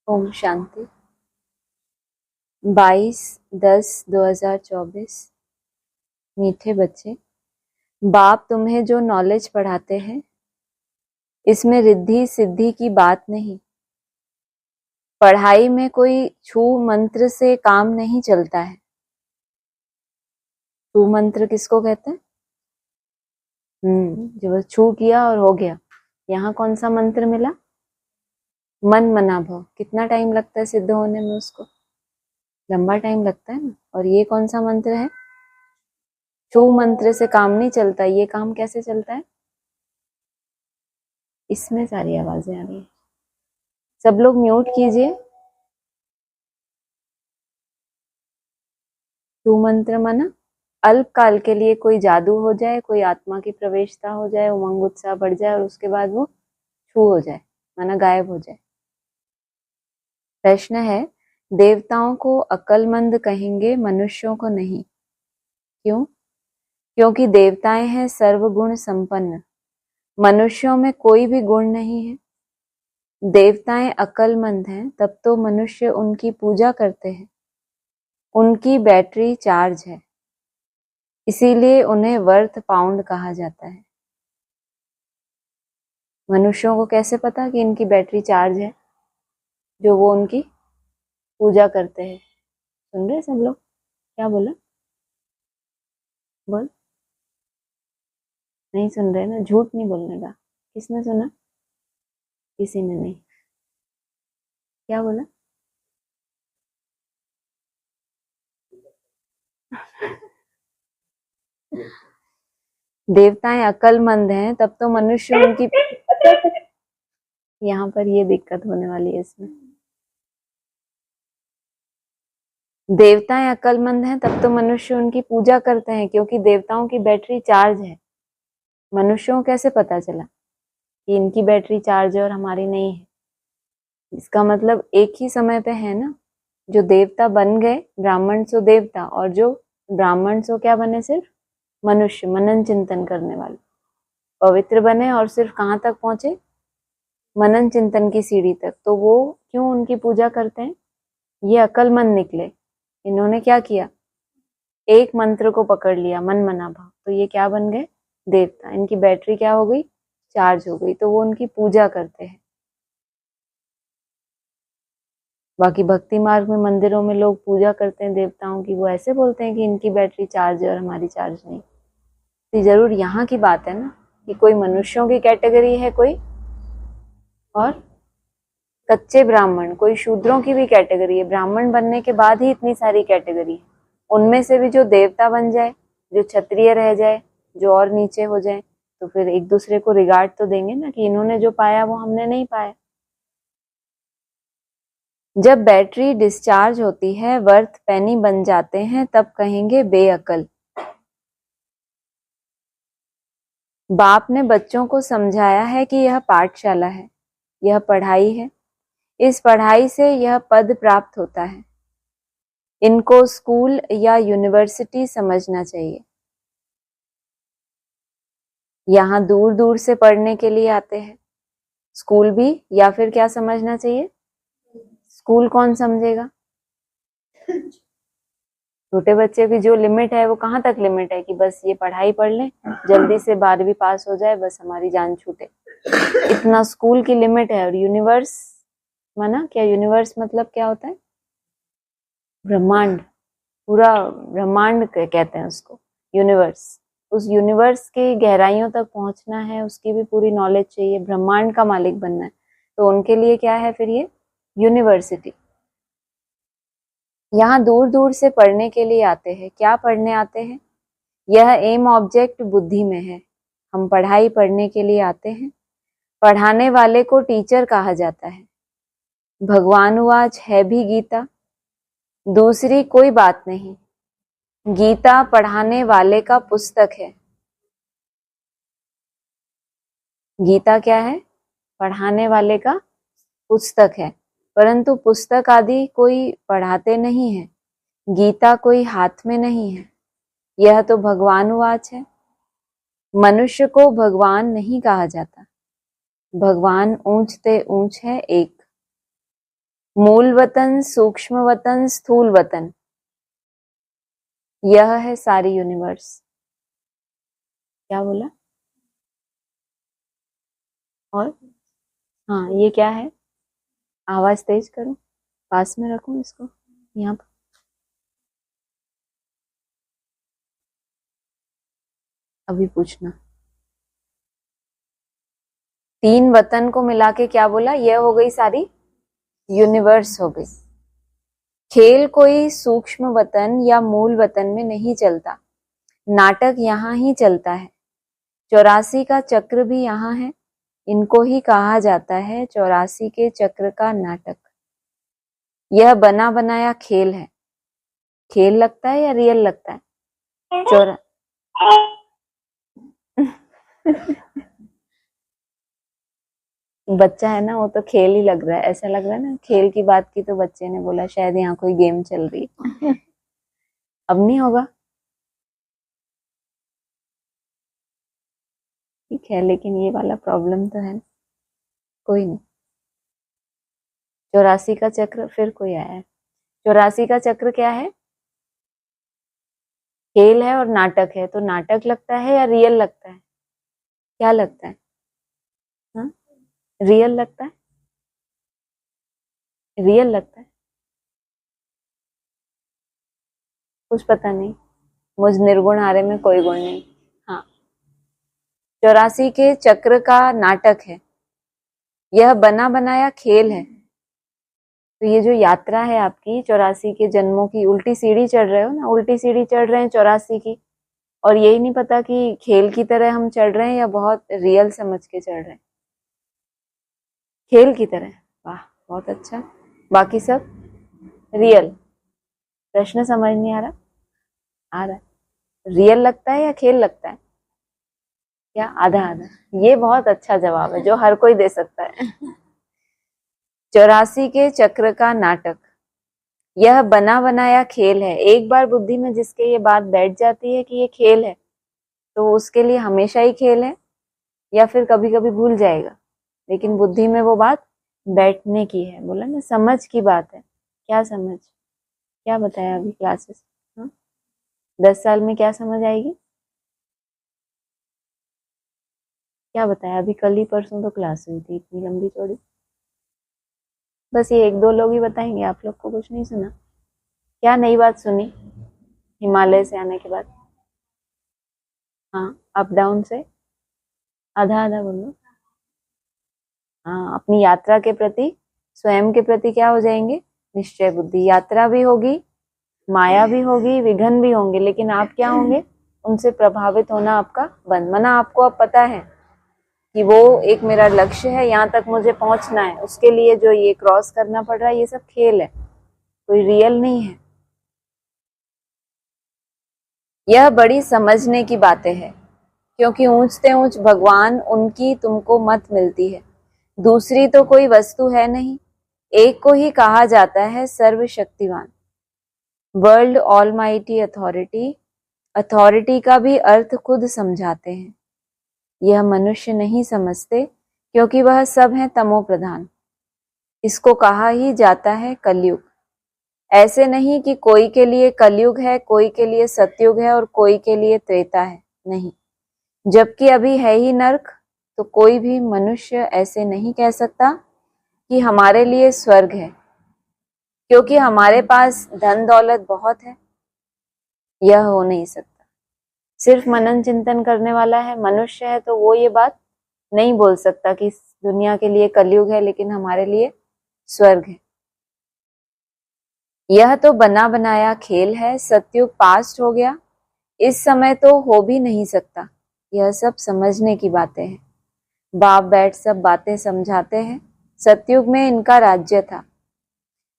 ओम शांति। 22/10/2024। मीठे बच्चे, बाप तुम्हें जो नॉलेज पढ़ाते हैं इसमें रिद्धि सिद्धि की बात नहीं। पढ़ाई में कोई छू मंत्र से काम नहीं चलता है। छू मंत्र किसको कहते हैं? जो बस छू किया और हो गया। यहाँ कौन सा मंत्र मिला? मन मना भव। कितना टाइम लगता है सिद्ध होने में? उसको लंबा टाइम लगता है ना। और ये कौन सा मंत्र है? छू मंत्र से काम नहीं चलता। ये काम कैसे चलता है? इसमें सारी आवाजें आ रही है। सब लोग म्यूट कीजिए। छू मंत्र माना अल्प काल के लिए कोई जादू हो जाए, कोई आत्मा की प्रवेशता हो जाए, उमंग उत्साह बढ़ जाए और उसके बाद वो छू हो जाए, माना गायब हो जाए। प्रश्न है, देवताओं को अक्लमंद कहेंगे, मनुष्यों को नहीं। क्यों? क्योंकि देवताएं हैं सर्वगुण संपन्न, मनुष्यों में कोई भी गुण नहीं है। देवताएं अक्लमंद हैं तब तो मनुष्य उनकी पूजा करते हैं। उनकी बैटरी चार्ज है, इसीलिए उन्हें वर्थ पाउंड कहा जाता है। मनुष्यों को कैसे पता कि इनकी बैटरी चार्ज है? जो वो उनकी पूजा करते हैं। सुन रहे सब लोग? क्या बोला? बोल। नहीं सुन रहे ना? झूठ नहीं बोलने का। किसने सुना? किसी ने नहीं। क्या बोला? देवताएं अक्लमंद हैं तब तो मनुष्य उनकी यहाँ पर ये दिक्कत होने वाली है इसमें। देवताएं अक्लमंद हैं तब तो मनुष्य उनकी पूजा करते हैं, क्योंकि देवताओं की बैटरी चार्ज है। मनुष्यों को कैसे पता चला कि इनकी बैटरी चार्ज है और हमारी नहीं है? इसका मतलब एक ही समय पे है ना। जो देवता बन गए ब्राह्मण सो देवता, और जो ब्राह्मण सो क्या बने? सिर्फ मनुष्य, मनन चिंतन करने वाले पवित्र बने और सिर्फ कहाँ तक पहुंचे? मनन चिंतन की सीढ़ी तक। तो वो क्यों उनकी पूजा करते हैं? ये अक्लमंद निकले। इन्होंने क्या किया? एक मंत्र को पकड़ लिया, मन मना भाव। तो ये क्या बन गए? देवता। इनकी बैटरी क्या हो गई? चार्ज हो गई। तो वो उनकी पूजा करते हैं। बाकी भक्ति मार्ग में मंदिरों में लोग पूजा करते हैं देवताओं की, वो ऐसे बोलते हैं कि इनकी बैटरी चार्ज है और हमारी चार्ज नहीं। तो जरूर यहाँ की बात है ना कि कोई मनुष्यों की कैटेगरी है, कोई और कच्चे ब्राह्मण, कोई शूद्रों की भी कैटेगरी है। ब्राह्मण बनने के बाद ही इतनी सारी कैटेगरी है। उनमें से भी जो देवता बन जाए, जो क्षत्रिय रह जाए, जो और नीचे हो जाए, तो फिर एक दूसरे को रिगार्ड तो देंगे ना कि इन्होंने जो पाया वो हमने नहीं पाया। जब बैटरी डिस्चार्ज होती है, वर्थ पेनी बन जाते हैं, तब कहेंगे बेअकल। बाप ने बच्चों को समझाया है कि यह पाठशाला है, यह पढ़ाई है। इस पढ़ाई से यह पद प्राप्त होता है। इनको स्कूल या यूनिवर्सिटी समझना चाहिए। यहाँ दूर दूर से पढ़ने के लिए आते हैं। स्कूल भी, या फिर क्या समझना चाहिए? स्कूल कौन समझेगा? छोटे बच्चे की जो लिमिट है वो कहाँ तक लिमिट है कि बस ये पढ़ाई पढ़ लें, जल्दी से 12वीं पास हो जाए, बस हमारी जान छूटे, इतना स्कूल की लिमिट है। और यूनिवर्स माना क्या? यूनिवर्स मतलब क्या होता है? ब्रह्मांड। पूरा ब्रह्मांड कहते हैं उसको यूनिवर्स। उस यूनिवर्स की गहराइयों तक पहुंचना है, उसकी भी पूरी नॉलेज चाहिए, ब्रह्मांड का मालिक बनना है। तो उनके लिए क्या है फिर? ये यूनिवर्सिटी। यहाँ दूर दूर से पढ़ने के लिए आते हैं। क्या पढ़ने आते हैं? यह एम ऑब्जेक्ट बुद्धि में है। हम पढ़ाई पढ़ने के लिए आते हैं। पढ़ाने वाले को टीचर कहा जाता है। भगवानुवाच है भी गीता, दूसरी कोई बात नहीं। गीता पढ़ाने वाले का पुस्तक है। गीता क्या है? पढ़ाने वाले का पुस्तक है। परंतु पुस्तक आदि कोई पढ़ाते नहीं है। गीता कोई हाथ में नहीं है। यह तो भगवानुवाच है। मनुष्य को भगवान नहीं कहा जाता। भगवान ऊंचते ऊंच है एक। मूल वतन, सूक्ष्म वतन, स्थूल वतन, यह है सारी यूनिवर्स। क्या बोला? और हाँ, ये क्या है? आवाज तेज करूं? पास में रखूं इसको? यहाँ पर अभी पूछना। 3 वतन को मिला के क्या बोला? यह हो गई सारी यूनिवर्स हो गई। खेल कोई सूक्ष्म वतन या मूल वतन में नहीं चलता, नाटक यहाँ ही चलता है। 84 का चक्र भी यहाँ है, इनको ही कहा जाता है 84 के चक्र का नाटक। यह बना बनाया खेल है। खेल लगता है या रियल लगता है? चौरा बच्चा है ना, वो तो खेल ही लग रहा है, ऐसा लग रहा है ना खेल की बात की तो बच्चे ने बोला शायद यहाँ कोई गेम चल रही है। अब नहीं होगा, ठीक है, लेकिन ये वाला प्रॉब्लम तो है। कोई नहीं। 84 का चक्र, फिर कोई आया है। 84 का चक्र क्या है? खेल है और नाटक है, तो नाटक लगता है या रियल लगता है? क्या लगता है? हाँ, रियल लगता है, रियल लगता है। कुछ पता नहीं, मुझ निर्गुण आर्य में कोई गुण नहीं। हाँ, 84 के चक्र का नाटक है, यह बना बनाया खेल है। तो ये जो यात्रा है आपकी 84 के जन्मों की, उल्टी सीढ़ी चढ़ रहे हो ना, उल्टी सीढ़ी चढ़ रहे हैं 84 की, और यही नहीं पता कि खेल की तरह हम चढ़ रहे हैं या बहुत रियल समझ के चढ़ रहे हैं। खेल की तरह, वाह बहुत अच्छा। बाकी सब रियल। प्रश्न समझ नहीं आ रहा? आ रहा है। रियल लगता है या खेल लगता है? क्या आधा आधा? ये बहुत अच्छा जवाब है जो हर कोई दे सकता है। 84 के चक्र का नाटक, यह बना बनाया खेल है। एक बार बुद्धि में जिसके ये बात बैठ जाती है कि ये खेल है, तो उसके लिए हमेशा ही खेल है, या फिर कभी कभी भूल जाएगा, लेकिन बुद्धि में वो बात बैठने की है। बोला ना, समझ की बात है। क्या समझ? क्या बताया अभी क्लासेस? हाँ, 10 साल में क्या समझ आएगी? क्या बताया अभी? कल ही परसों तो क्लास हुई थी, इतनी लंबी चौड़ी। बस ये 1-2 लोग ही बताएंगे, आप लोग को कुछ नहीं सुना? क्या नई बात सुनी हिमालय से आने के बाद? हाँ, अप डाउन से आधा आधा बोलो। हाँ, अपनी यात्रा के प्रति, स्वयं के प्रति क्या हो जाएंगे? निश्चय बुद्धि। यात्रा भी होगी, माया भी होगी, विघ्न भी होंगे, लेकिन आप क्या होंगे? उनसे प्रभावित होना आपका बंद। मना आपको अब पता है कि वो एक मेरा लक्ष्य है, यहाँ तक मुझे पहुंचना है, उसके लिए जो ये क्रॉस करना पड़ रहा है ये सब खेल है, कोई रियल नहीं है। यह बड़ी समझने की बातें हैं, क्योंकि ऊंचते ऊंच भगवान उनकी तुमको मत मिलती है। दूसरी तो कोई वस्तु है नहीं, एक को ही कहा जाता है सर्वशक्तिवान। वर्ल्ड ऑलमाइटी अथॉरिटी, अथॉरिटी का भी अर्थ खुद समझाते हैं। यह मनुष्य नहीं समझते, क्योंकि वह सब है तमो प्रधान। इसको कहा ही जाता है कलयुग। ऐसे नहीं कि कोई के लिए कलयुग है, कोई के लिए सतयुग है और कोई के लिए त्रेता है, नहीं। जबकि अभी है ही नरक, तो कोई भी मनुष्य ऐसे नहीं कह सकता कि हमारे लिए स्वर्ग है, क्योंकि हमारे पास धन दौलत बहुत है। यह हो नहीं सकता। सिर्फ मनन चिंतन करने वाला है, मनुष्य है, तो वो ये बात नहीं बोल सकता कि दुनिया के लिए कलयुग है लेकिन हमारे लिए स्वर्ग है। यह तो बना बनाया खेल है, सतयुग पास्ट हो गया, इस समय तो हो भी नहीं सकता। यह सब समझने की बातें हैं। बाप बैठ सब बातें समझाते हैं। सतयुग में इनका राज्य था।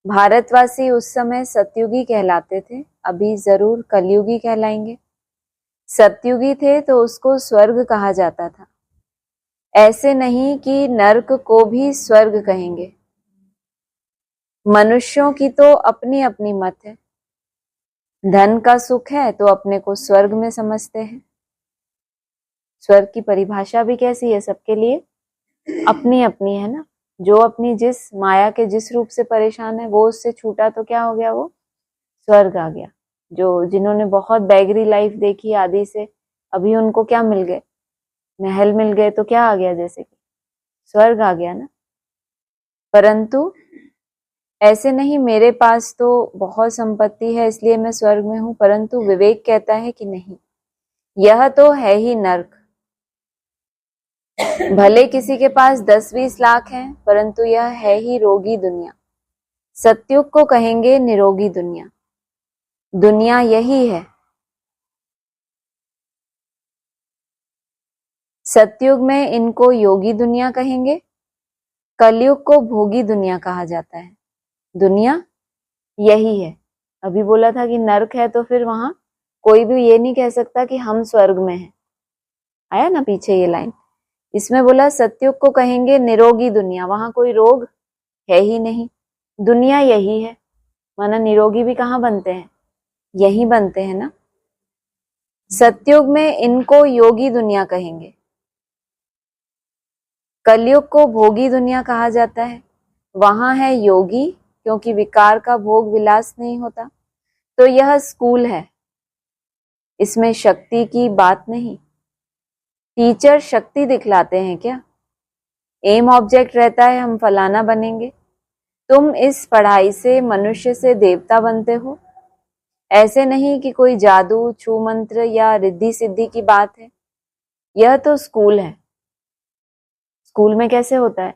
भारतवासी उस समय सतयुगी कहलाते थे, अभी जरूर कलयुगी कहलाएंगे। सतयुगी थे तो उसको स्वर्ग कहा जाता था, ऐसे नहीं कि नरक को भी स्वर्ग कहेंगे। मनुष्यों की तो अपनी अपनी मत है। धन का सुख है तो अपने को स्वर्ग में समझते हैं। स्वर्ग की परिभाषा भी कैसी है? सबके लिए अपनी अपनी है ना। जो अपनी जिस माया के जिस रूप से परेशान है वो उससे छूटा तो क्या हो गया, वो स्वर्ग आ गया। जो जिन्होंने बहुत बैगरी लाइफ देखी आदि से, अभी उनको क्या मिल गए, महल मिल गए, तो क्या आ गया, जैसे कि स्वर्ग आ गया ना। परंतु ऐसे नहीं मेरे पास तो बहुत संपत्ति है इसलिए मैं स्वर्ग में हूं, परंतु विवेक कहता है कि नहीं, यह तो है ही नर्क। भले किसी के पास 10-20 लाख हैं, परंतु यह है ही रोगी दुनिया। सत्युग को कहेंगे निरोगी दुनिया, दुनिया यही है। सतयुग में इनको योगी दुनिया कहेंगे, कलयुग को भोगी दुनिया कहा जाता है। दुनिया यही है। अभी बोला था कि नर्क है, तो फिर वहां कोई भी ये नहीं कह सकता कि हम स्वर्ग में हैं। आया ना पीछे ये लाइन। इसमें बोला सतयुग को कहेंगे निरोगी दुनिया, वहां कोई रोग है ही नहीं, दुनिया यही है। माना निरोगी भी कहाँ बनते हैं, यही बनते हैं ना। सतयुग में इनको योगी दुनिया कहेंगे, कलयुग को भोगी दुनिया कहा जाता है। वहां है योगी, क्योंकि विकार का भोग विलास नहीं होता। तो यह स्कूल है, इसमें शक्ति की बात नहीं। टीचर शक्ति दिखलाते हैं क्या, एम ऑब्जेक्ट रहता है हम फलाना बनेंगे। तुम इस पढ़ाई से मनुष्य से देवता बनते हो, ऐसे नहीं कि कोई जादू छू मंत्र या रिद्धि सिद्धि की बात है। यह तो स्कूल है। स्कूल में कैसे होता है,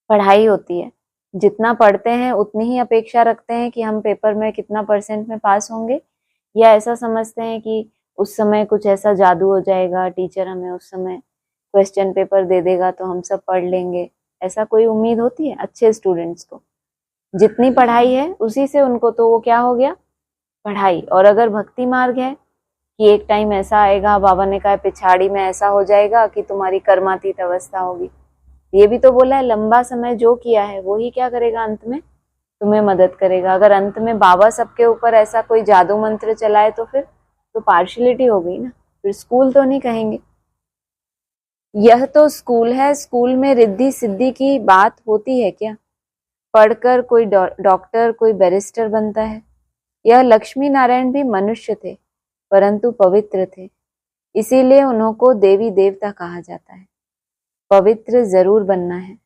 पढ़ाई होती है, जितना पढ़ते हैं उतनी ही अपेक्षा रखते हैं कि हम पेपर में कितना % में पास होंगे, या ऐसा समझते हैं कि उस समय कुछ ऐसा जादू हो जाएगा, टीचर हमें उस समय क्वेश्चन पेपर दे देगा तो हम सब पढ़ लेंगे। ऐसा कोई उम्मीद होती है अच्छे स्टूडेंट्स को? जितनी पढ़ाई है उसी से उनको, तो वो क्या हो गया, पढ़ाई। और अगर भक्ति मार्ग है कि एक टाइम ऐसा आएगा, बाबा ने कहा पिछाड़ी में ऐसा हो जाएगा कि तुम्हारी कर्मातीत अवस्था होगी। ये भी तो बोला है लंबा समय जो किया है वो ही क्या करेगा, अंत में तुम्हें मदद करेगा। अगर अंत में बाबा सबके ऊपर ऐसा कोई जादू मंत्र चलाए तो फिर तो पार्शियलिटी हो गई ना, फिर स्कूल तो नहीं कहेंगे। यह तो स्कूल है, स्कूल में रिद्धि सिद्धि की बात होती है क्या? पढ़कर कोई डॉक्टर कोई बैरिस्टर बनता है। यह लक्ष्मी नारायण भी मनुष्य थे, परंतु पवित्र थे, इसीलिए उन्हों को देवी देवता कहा जाता है। पवित्र जरूर बनना है,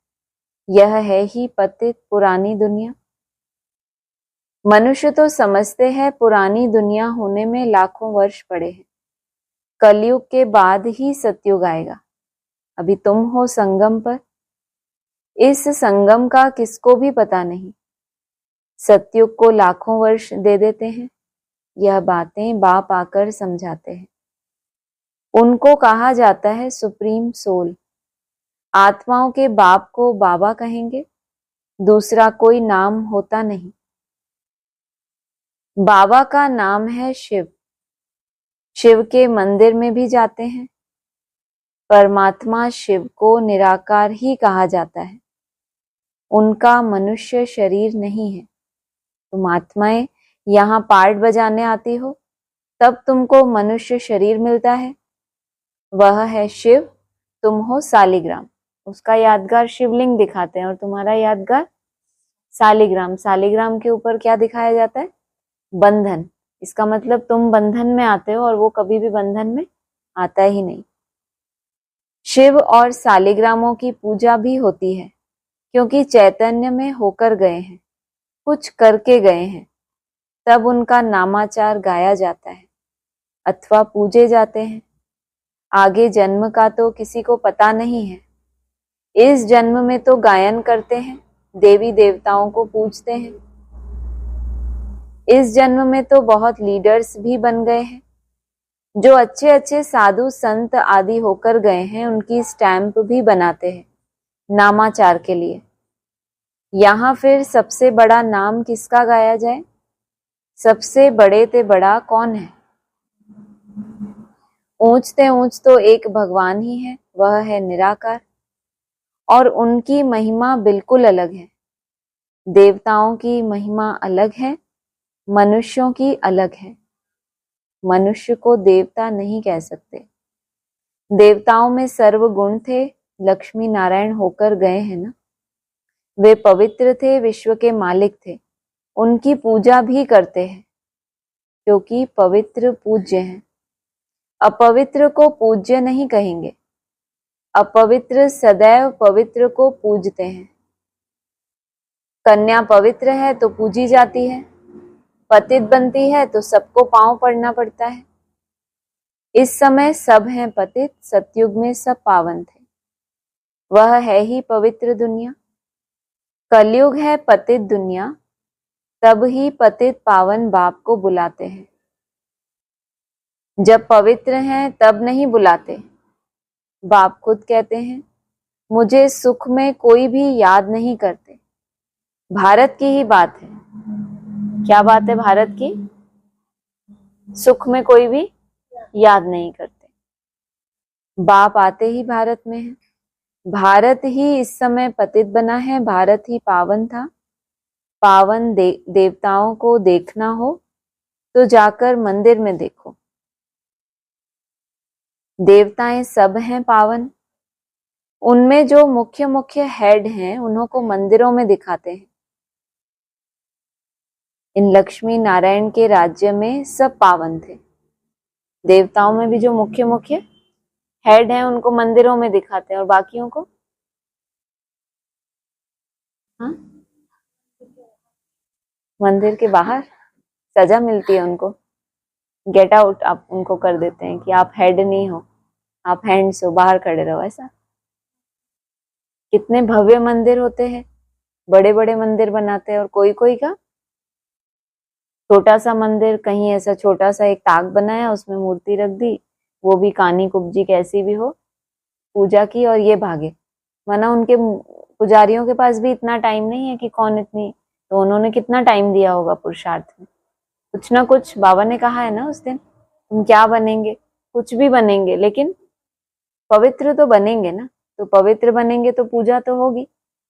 यह है ही पतित पुरानी दुनिया। मनुष्य तो समझते हैं पुरानी दुनिया होने में लाखों वर्ष पड़े हैं, कलयुग के बाद ही सतयुग आएगा। अभी तुम हो संगम पर, इस संगम का किसको भी पता नहीं। सतयुग को लाखों वर्ष दे देते हैं, यह बातें बाप आकर समझाते हैं। उनको कहा जाता है सुप्रीम सोल। आत्माओं के बाप को बाबा कहेंगे, दूसरा कोई नाम होता नहीं। बाबा का नाम है शिव, शिव के मंदिर में भी जाते हैं। परमात्मा शिव को निराकार ही कहा जाता है, उनका मनुष्य शरीर नहीं है। तुम आत्माएं यहाँ पार्ट बजाने आती हो, तब तुमको मनुष्य शरीर मिलता है, वह है शिव, तुम हो सालिग्राम। उसका यादगार शिवलिंग दिखाते हैं और तुम्हारा यादगार सालिग्राम। सालिग्राम के ऊपर क्या दिखाया जाता है, बंधन। इसका मतलब तुम बंधन में आते हो और वो कभी भी बंधन में आता ही नहीं। शिव और सालिग्रामों की पूजा भी होती है, क्योंकि चैतन्य में होकर गए हैं, कुछ करके गए हैं, तब उनका नामाचार गाया जाता है अथवा पूजे जाते हैं। आगे जन्म का तो किसी को पता नहीं है, इस जन्म में तो गायन करते हैं, देवी देवताओं को पूजते हैं। इस जन्म में तो बहुत लीडर्स भी बन गए हैं, जो अच्छे अच्छे साधु संत आदि होकर गए हैं, उनकी स्टैंप भी बनाते हैं नामाचार के लिए। यहाँ फिर सबसे बड़ा नाम किसका गाया जाए? सबसे बड़े ते बड़ा कौन है? ऊंचते ऊंच तो एक भगवान ही है, वह है निराकार, और उनकी महिमा बिल्कुल अलग है। देवताओं की महिमा अलग है, मनुष्यों की अलग है। मनुष्य को देवता नहीं कह सकते। देवताओं में सर्व गुण थे, लक्ष्मी नारायण होकर गए हैं ना, वे पवित्र थे, विश्व के मालिक थे, उनकी पूजा भी करते हैं क्योंकि पवित्र पूज्य हैं। अपवित्र को पूज्य नहीं कहेंगे। अपवित्र सदैव पवित्र को पूजते हैं। कन्या पवित्र है तो पूजी जाती है, पतित बनती है तो सबको पांव पड़ना पड़ता है। इस समय सब हैं पतित, सतयुग में सब पावन थे। वह है ही पवित्र दुनिया। कलयुग है पतित दुनिया, तब ही पतित पावन बाप को बुलाते हैं। जब पवित्र हैं तब नहीं बुलाते। बाप खुद कहते हैं, मुझे सुख में कोई भी याद नहीं करते। भारत की ही बात है। क्या बात है भारत की? सुख में कोई भी याद नहीं करते। बाप आते ही भारत में है। भारत ही इस समय पतित बना है, भारत ही पावन था। पावन देवताओं को देखना हो तो जाकर मंदिर में देखो। देवताएं सब हैं पावन। उनमें जो मुख्य मुख्य हेड हैं उन्हों को मंदिरों में दिखाते हैं। इन लक्ष्मी नारायण के राज्य में सब पावन थे। देवताओं में भी जो मुख्य मुख्य हेड हैं उनको मंदिरों में दिखाते हैं और बाकियों को हाँ मंदिर के बाहर सजा मिलती है उनको। गेट आउट आप उनको कर देते हैं कि आप हेड नहीं हो, आप हैंड्स हो, बाहर खड़े रहो। ऐसा कितने भव्य मंदिर होते हैं, बड़े बड़े मंदिर बनाते हैं। और कोई कोई का छोटा सा मंदिर, कहीं ऐसा छोटा सा एक ताक बनाया, उसमें मूर्ति रख दी, वो भी कानी कुब्जी कैसी भी हो, पूजा की और ये भागे। वरना उनके पुजारियों के पास भी इतना टाइम नहीं है कि कौन इतनी, तो उन्होंने कितना टाइम दिया होगा पुरुषार्थ में। कुछ ना कुछ बाबा ने कहा है ना उस दिन, तुम क्या बनेंगे, कुछ भी बनेंगे लेकिन पवित्र तो बनेंगे ना। तो पवित्र बनेंगे तो पूजा तो होगी,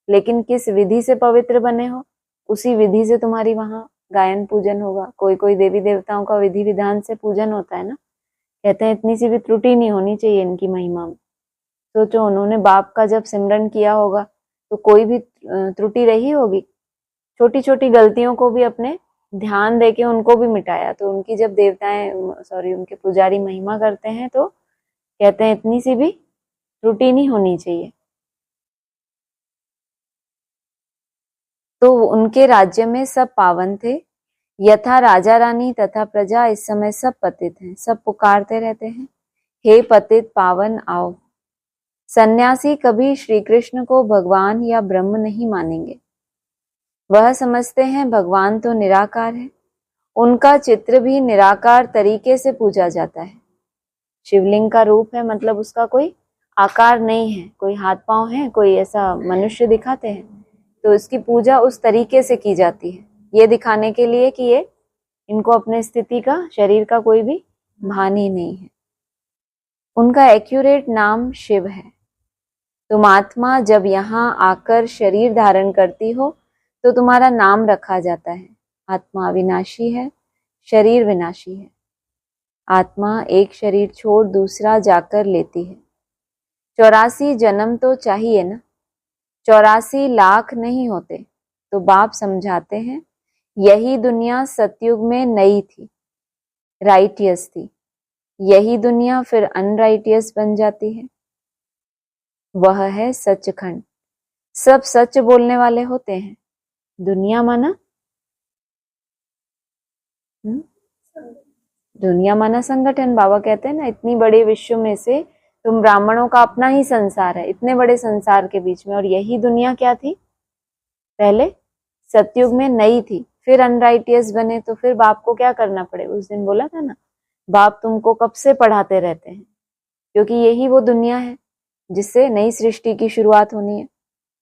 लेकिन किस विधि से पवित्र बने हो उसी विधि से तुम्हारी वहां गायन पूजन होगा। कोई कोई देवी देवताओं का विधि विधान से पूजन होता है ना। कहते हैं इतनी सी भी त्रुटि नहीं होनी चाहिए इनकी महिमा में। सोचो उन्होंने बाप का जब सिमरन किया होगा तो कोई भी त्रुटि रही होगी। छोटी छोटी गलतियों को भी अपने ध्यान देके उनको भी मिटाया। तो उनकी जब देवताएं उनके पुजारी महिमा करते हैं तो कहते हैं इतनी सी भी त्रुटि नहीं होनी चाहिए। तो उनके राज्य में सब पावन थे। यथा राजा रानी तथा प्रजा इस समय सब पतित हैं। सब पुकारते रहते हैं, हे पतित पावन आओ। सन्यासी कभी श्री कृष्ण को भगवान या ब्रह्म नहीं मानेंगे। वह समझते हैं भगवान तो निराकार है, उनका चित्र भी निराकार तरीके से पूजा जाता है। शिवलिंग का रूप है, मतलब उसका कोई आकार नहीं है, कोई हाथ पांव है, कोई ऐसा मनुष्य दिखाते हैं, तो इसकी पूजा उस तरीके से की जाती है, ये दिखाने के लिए कि ये इनको अपने स्थिति का, शरीर का कोई भी भान ही नहीं है। उनका एक्यूरेट नाम शिव है। तुम आत्मा जब यहाँ आकर शरीर धारण करती हो तो तुम्हारा नाम रखा जाता है। आत्मा विनाशी है, शरीर विनाशी है। आत्मा एक शरीर छोड़ दूसरा जाकर लेती है। 84 जन्म तो चाहिए ना, 84 लाख नहीं होते। तो बाप समझाते हैं यही दुनिया सतयुग में नई थी, राइटियस थी। यही दुनिया फिर अनराइटियस बन जाती है। वह है सचखंड। सब सच बोलने वाले होते हैं। दुनिया माना दुनिया माना संगठन। बाबा कहते हैं ना, इतनी बड़े विश्व में से तुम ब्राह्मणों का अपना ही संसार है, इतने बड़े संसार के बीच में। और यही दुनिया क्या थी, पहले सतयुग में नई थी, फिर अनराइटियस बने। तो फिर बाप को क्या करना पड़े? उस दिन बोला था ना, बाप तुमको कब से पढ़ाते रहते हैं, क्योंकि यही वो दुनिया है जिससे नई सृष्टि की शुरुआत होनी है।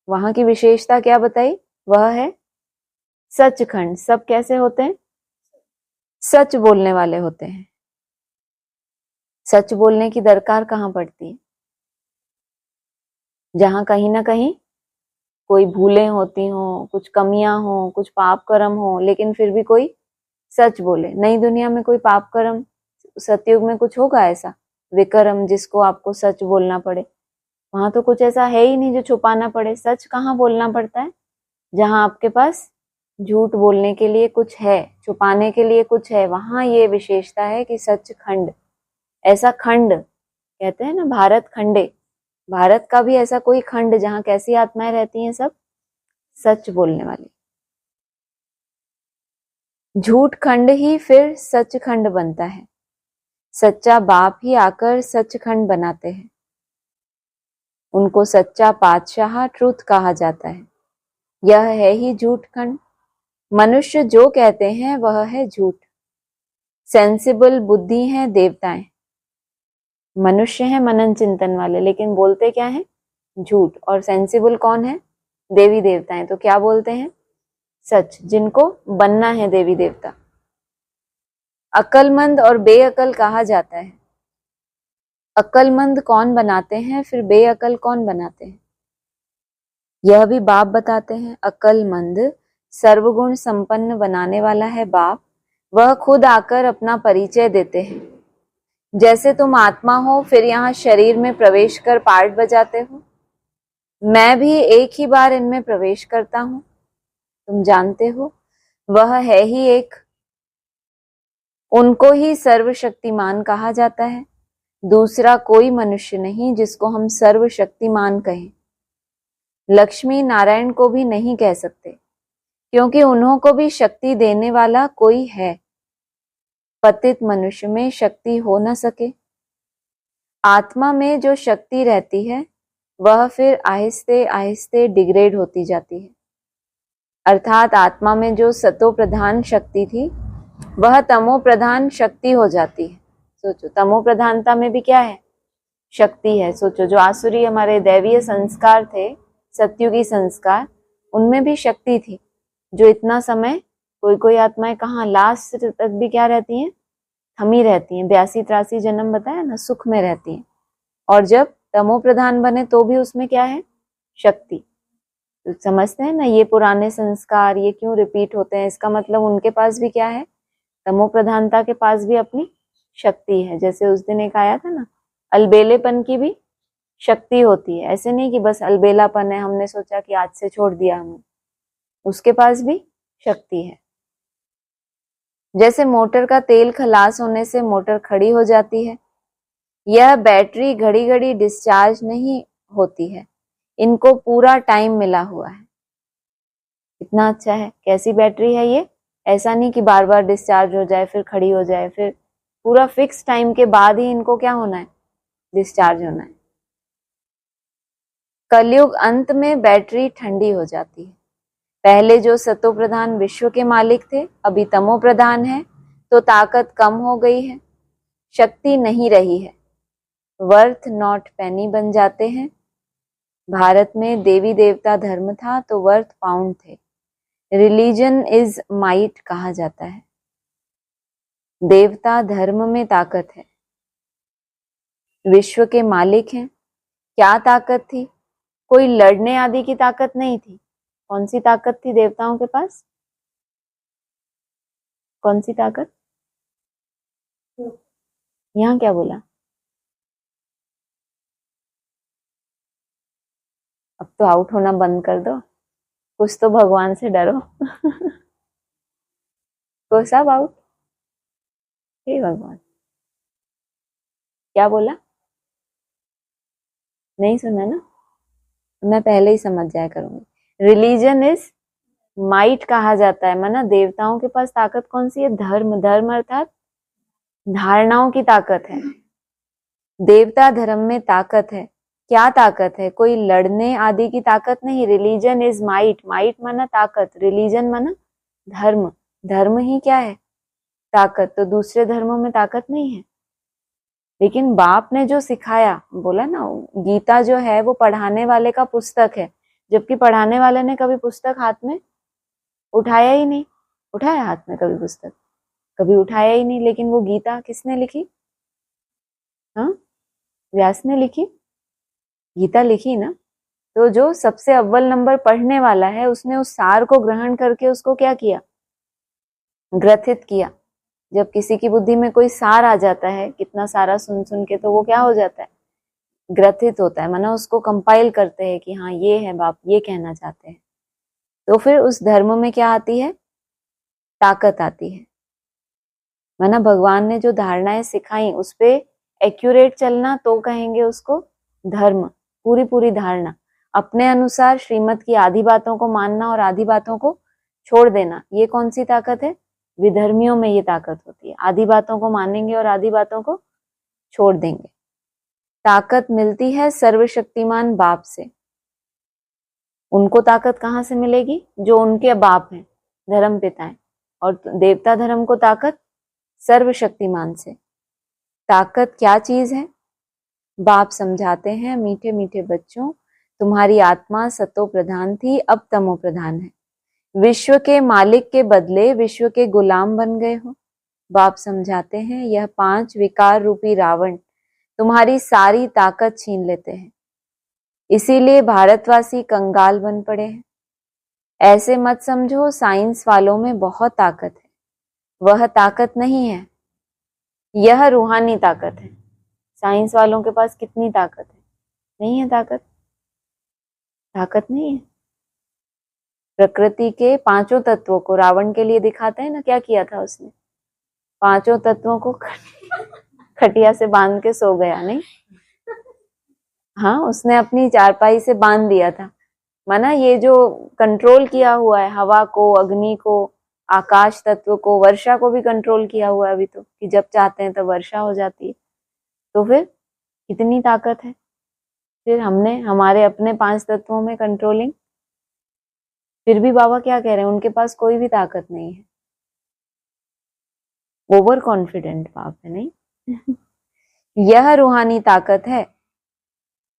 वहां की विशेषता क्या बताई? वह है सचखंड। सब कैसे होते हैं? सच बोलने वाले होते हैं। सच बोलने की दरकार कहाँ पड़ती है? जहां कहीं ना कहीं कोई भूलें होती हों, कुछ कमियां हों, कुछ पाप कर्म हो, लेकिन फिर भी कोई सच बोले। नई दुनिया में कोई पाप कर्म, सतयुग में कुछ होगा ऐसा विकर्म जिसको आपको सच बोलना पड़े? वहां तो कुछ ऐसा है ही नहीं जो छुपाना पड़े। सच कहाँ बोलना पड़ता है? जहां आपके पास झूठ बोलने के लिए कुछ है, छुपाने के लिए कुछ है, वहां ये विशेषता है कि सच खंड। ऐसा खंड कहते हैं ना, भारत खंडे, भारत का भी ऐसा कोई खंड जहां कैसी आत्माएं रहती हैं? सब सच बोलने वाली। झूठ खंड ही फिर सच खंड बनता है। सच्चा बाप ही आकर सचखंड बनाते हैं। उनको सच्चा पातशाह ट्रुथ कहा जाता है। यह है ही झूठ खंड। मनुष्य जो कहते हैं वह है झूठ। सेंसिबल बुद्धि हैं देवताएं। मनुष्य हैं मनन चिंतन वाले, लेकिन बोलते क्या है? झूठ। और सेंसिबल कौन है? देवी देवताएं। तो क्या बोलते हैं? सच, जिनको बनना है देवी देवता। अक्लमंद और बेअकल कहा जाता है। अक्लमंद कौन बनाते हैं, फिर बेअकल कौन बनाते हैं? यह भी बाप बताते हैं। अक्लमंद सर्वगुण संपन्न बनाने वाला है बाप। वह खुद आकर अपना परिचय देते हैं। जैसे तुम आत्मा हो, फिर यहाँ शरीर में प्रवेश कर पार्ट बजाते हो। मैं भी एक ही बार इनमें प्रवेश करता हूँ। तुम जानते हो, वह है ही एक। उनको ही सर्वशक्तिमान कहा जाता है। दूसरा कोई मनुष्य नहीं जिसको हम सर्वशक्तिमान कहें। लक्ष्मी नारायण को भी नहीं कह सकते, क्योंकि उन्हों को भी शक्ति देने वाला कोई है। पतित मनुष्य में शक्ति हो न सके। आत्मा में जो शक्ति रहती है वह फिर आहिस्ते आहिस्ते डिग्रेड होती जाती है। अर्थात आत्मा में जो सतो प्रधान शक्ति थी वह तमो प्रधान शक्ति हो जाती है। सोचो, तमो प्रधानता में भी क्या है? शक्ति है। सोचो, जो आसुरी हमारे दैवीय संस्कार थे, सत्युगी संस्कार, उनमें भी शक्ति थी। जो इतना समय, कोई कोई आत्माएं कहाँ लास्ट तक भी क्या रहती हैं? थमी रहती हैं। 82-83 जन्म बताया ना, सुख में रहती हैं। और जब तमो प्रधान बने तो भी उसमें क्या है? शक्ति। तो समझते हैं ना, ये पुराने संस्कार ये क्यों रिपीट होते हैं? इसका मतलब उनके पास भी क्या है? तमो प्रधानता के पास भी अपनी शक्ति है। जैसे उस दिन एक आया था ना, अलबेलेपन की भी शक्ति होती है। ऐसे नहीं कि बस अलबेलापन है, हमने सोचा कि आज से छोड़ दिया हमने। उसके पास भी शक्ति है। जैसे मोटर का तेल खलास होने से मोटर खड़ी हो जाती है, यह बैटरी घड़ी घड़ी डिस्चार्ज नहीं होती है। इनको पूरा टाइम मिला हुआ है। इतना अच्छा है। कैसी बैटरी है ये? ऐसा नहीं कि बार बार डिस्चार्ज हो जाए फिर खड़ी हो जाए, फिर पूरा फिक्स टाइम के बाद ही इनको क्या होना है? डिस्चार्ज होना है। कलयुग अंत में बैटरी ठंडी हो जाती है। पहले जो सतो प्रधान विश्व के मालिक थे, अभी तमो प्रधान है, तो ताकत कम हो गई है, शक्ति नहीं रही है। वर्थ नॉट पेनी बन जाते हैं। भारत में देवी देवता धर्म था तो वर्थ पाउंड थे। रिलीजन इज माइट कहा जाता है। देवता धर्म में ताकत है। विश्व के मालिक हैं। क्या ताकत थी? कोई लड़ने आदि की ताकत नहीं थी। कौन सी ताकत थी देवताओं के पास? कौन सी ताकत? यहाँ क्या बोला? अब तो आउट होना बंद कर दो, कुछ तो भगवान से डरो। तो सब आउट। हे भगवान, क्या बोला? नहीं सुना ना? मैं पहले ही समझ जाया करूंगी। रिलीजन इज माइट कहा जाता है। माना देवताओं के पास ताकत कौन सी है? धर्म। धर्म अर्थात धारणाओं की ताकत है। देवता धर्म में ताकत है। क्या ताकत है? कोई लड़ने आदि की ताकत नहीं। Religion is might. माइट माना ताकत, रिलीजन माना धर्म। धर्म ही क्या है? ताकत। तो दूसरे धर्मों में ताकत नहीं है। लेकिन बाप ने जो सिखाया, बोला ना, गीता जो है वो पढ़ाने वाले का पुस्तक है, जबकि पढ़ाने वाले ने कभी पुस्तक हाथ में उठाया ही नहीं। उठाया हाथ में कभी पुस्तक? कभी उठाया ही नहीं। लेकिन वो गीता किसने लिखी? हाँ, व्यास ने लिखी। गीता लिखी ना, तो जो सबसे अव्वल नंबर पढ़ने वाला है उसने उस सार को ग्रहण करके उसको क्या किया? ग्रथित किया। जब किसी की बुद्धि में कोई सार आ जाता है, कितना सारा सुन सुन के, तो वो क्या हो जाता है? ग्रथित होता है, माना उसको कंपाइल करते हैं कि हाँ ये है बाप, ये कहना चाहते हैं, तो फिर उस धर्म में क्या आती है? ताकत आती है। माना भगवान ने जो धारणाएं सिखाई उस पे एक्यूरेट चलना तो कहेंगे उसको धर्म। पूरी पूरी धारणा अपने अनुसार श्रीमत की आधी बातों को मानना और आधी बातों को छोड़ देना, ये कौन सी ताकत है? विधर्मियों में ये ताकत होती है। आधी बातों को मानेंगे और आधी बातों को छोड़ देंगे। ताकत मिलती है सर्वशक्तिमान बाप से। उनको ताकत कहाँ से मिलेगी? जो उनके बाप हैं, धर्म पिता हैं। और देवता धर्म को ताकत सर्वशक्तिमान से। ताकत क्या चीज है? बाप समझाते हैं, मीठे मीठे बच्चों, तुम्हारी आत्मा सतो प्रधान थी, अब तमो प्रधान है। विश्व के मालिक के बदले विश्व के गुलाम बन गए हो। बाप समझाते हैं, यह 5 विकार रूपी रावण तुम्हारी सारी ताकत छीन लेते हैं, इसीलिए भारतवासी कंगाल बन पड़े हैं। ऐसे मत समझो साइंस वालों में बहुत ताकत है, वह ताकत नहीं है, यह रूहानी ताकत है। साइंस वालों के पास कितनी ताकत है? नहीं है ताकत, ताकत नहीं है। प्रकृति के 5 तत्वों को रावण के लिए दिखाते हैं ना, क्या किया था उसने? 5 तत्वों को खटिया से बांध के सो गया, नहीं? हाँ, उसने अपनी चारपाई से बांध दिया था। माना ये जो कंट्रोल किया हुआ है, हवा को, अग्नि को, आकाश तत्व को, वर्षा को भी कंट्रोल किया हुआ है अभी तो, कि जब चाहते हैं तब वर्षा हो जाती है। तो फिर कितनी ताकत है? फिर हमने हमारे अपने 5 तत्वों में कंट्रोलिंग, फिर भी बाबा क्या कह रहे हैं? उनके पास कोई भी ताकत नहीं है। ओवर कॉन्फिडेंट बाप है, नहीं? यह रूहानी ताकत है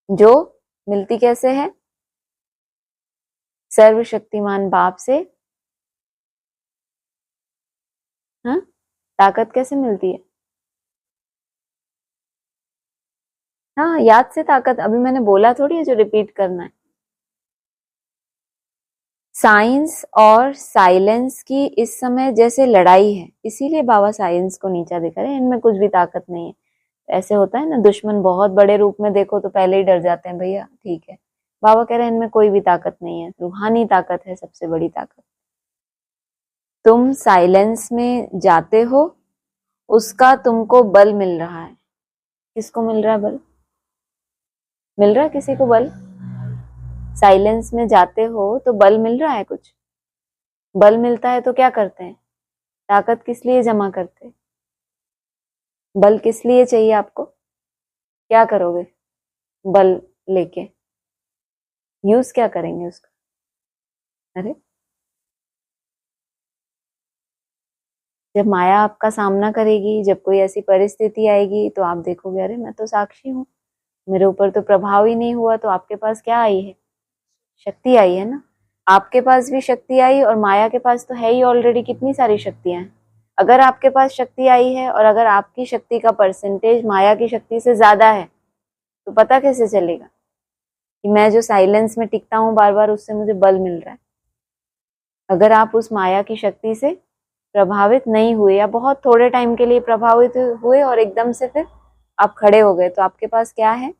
जो मिलती कैसे है? सर्वशक्तिमान बाप से। हाँ, ताकत कैसे मिलती है? हाँ, याद से ताकत अभी मैंने बोला थोड़ी है जो रिपीट करना है। साइंस और साइलेंस की इस समय जैसे लड़ाई है, इसीलिए बाबा साइंस को नीचा दिखा रहे हैं, इनमें कुछ भी ताकत नहीं है। ऐसे होता है ना, दुश्मन बहुत बड़े रूप में देखो तो पहले ही डर जाते हैं, भैया ठीक है। बाबा कह रहे हैं इनमें कोई भी ताकत नहीं है, रूहानी ताकत है सबसे बड़ी ताकत। तुम साइलेंस में जाते हो, उसका तुमको बल मिल रहा है। किसको मिल रहा है बल? मिल रहा है किसी को बल? साइलेंस में जाते हो तो बल मिल रहा है कुछ? बल मिलता है तो क्या करते हैं? ताकत किस लिए जमा करते हैं? बल किस लिए चाहिए आपको? क्या करोगे बल लेके? यूज क्या करेंगे उसका? अरे जब माया आपका सामना करेगी, जब कोई ऐसी परिस्थिति आएगी तो आप देखोगे अरे मैं तो साक्षी हूँ, मेरे ऊपर तो प्रभाव ही नहीं हुआ, तो आपके पास क्या आई है? शक्ति आई है ना। आपके पास भी शक्ति आई और माया के पास तो है ही ऑलरेडी कितनी सारी शक्तियां हैं। अगर आपके पास शक्ति आई है और अगर आपकी शक्ति का परसेंटेज माया की शक्ति से ज्यादा है, तो पता कैसे चलेगा कि मैं जो साइलेंस में टिकता हूँ बार बार, उससे मुझे बल मिल रहा है? अगर आप उस माया की शक्ति से प्रभावित नहीं हुए या बहुत थोड़े टाइम के लिए प्रभावित हुए और एकदम से फिर आप खड़े हो गए, तो आपके पास क्या है?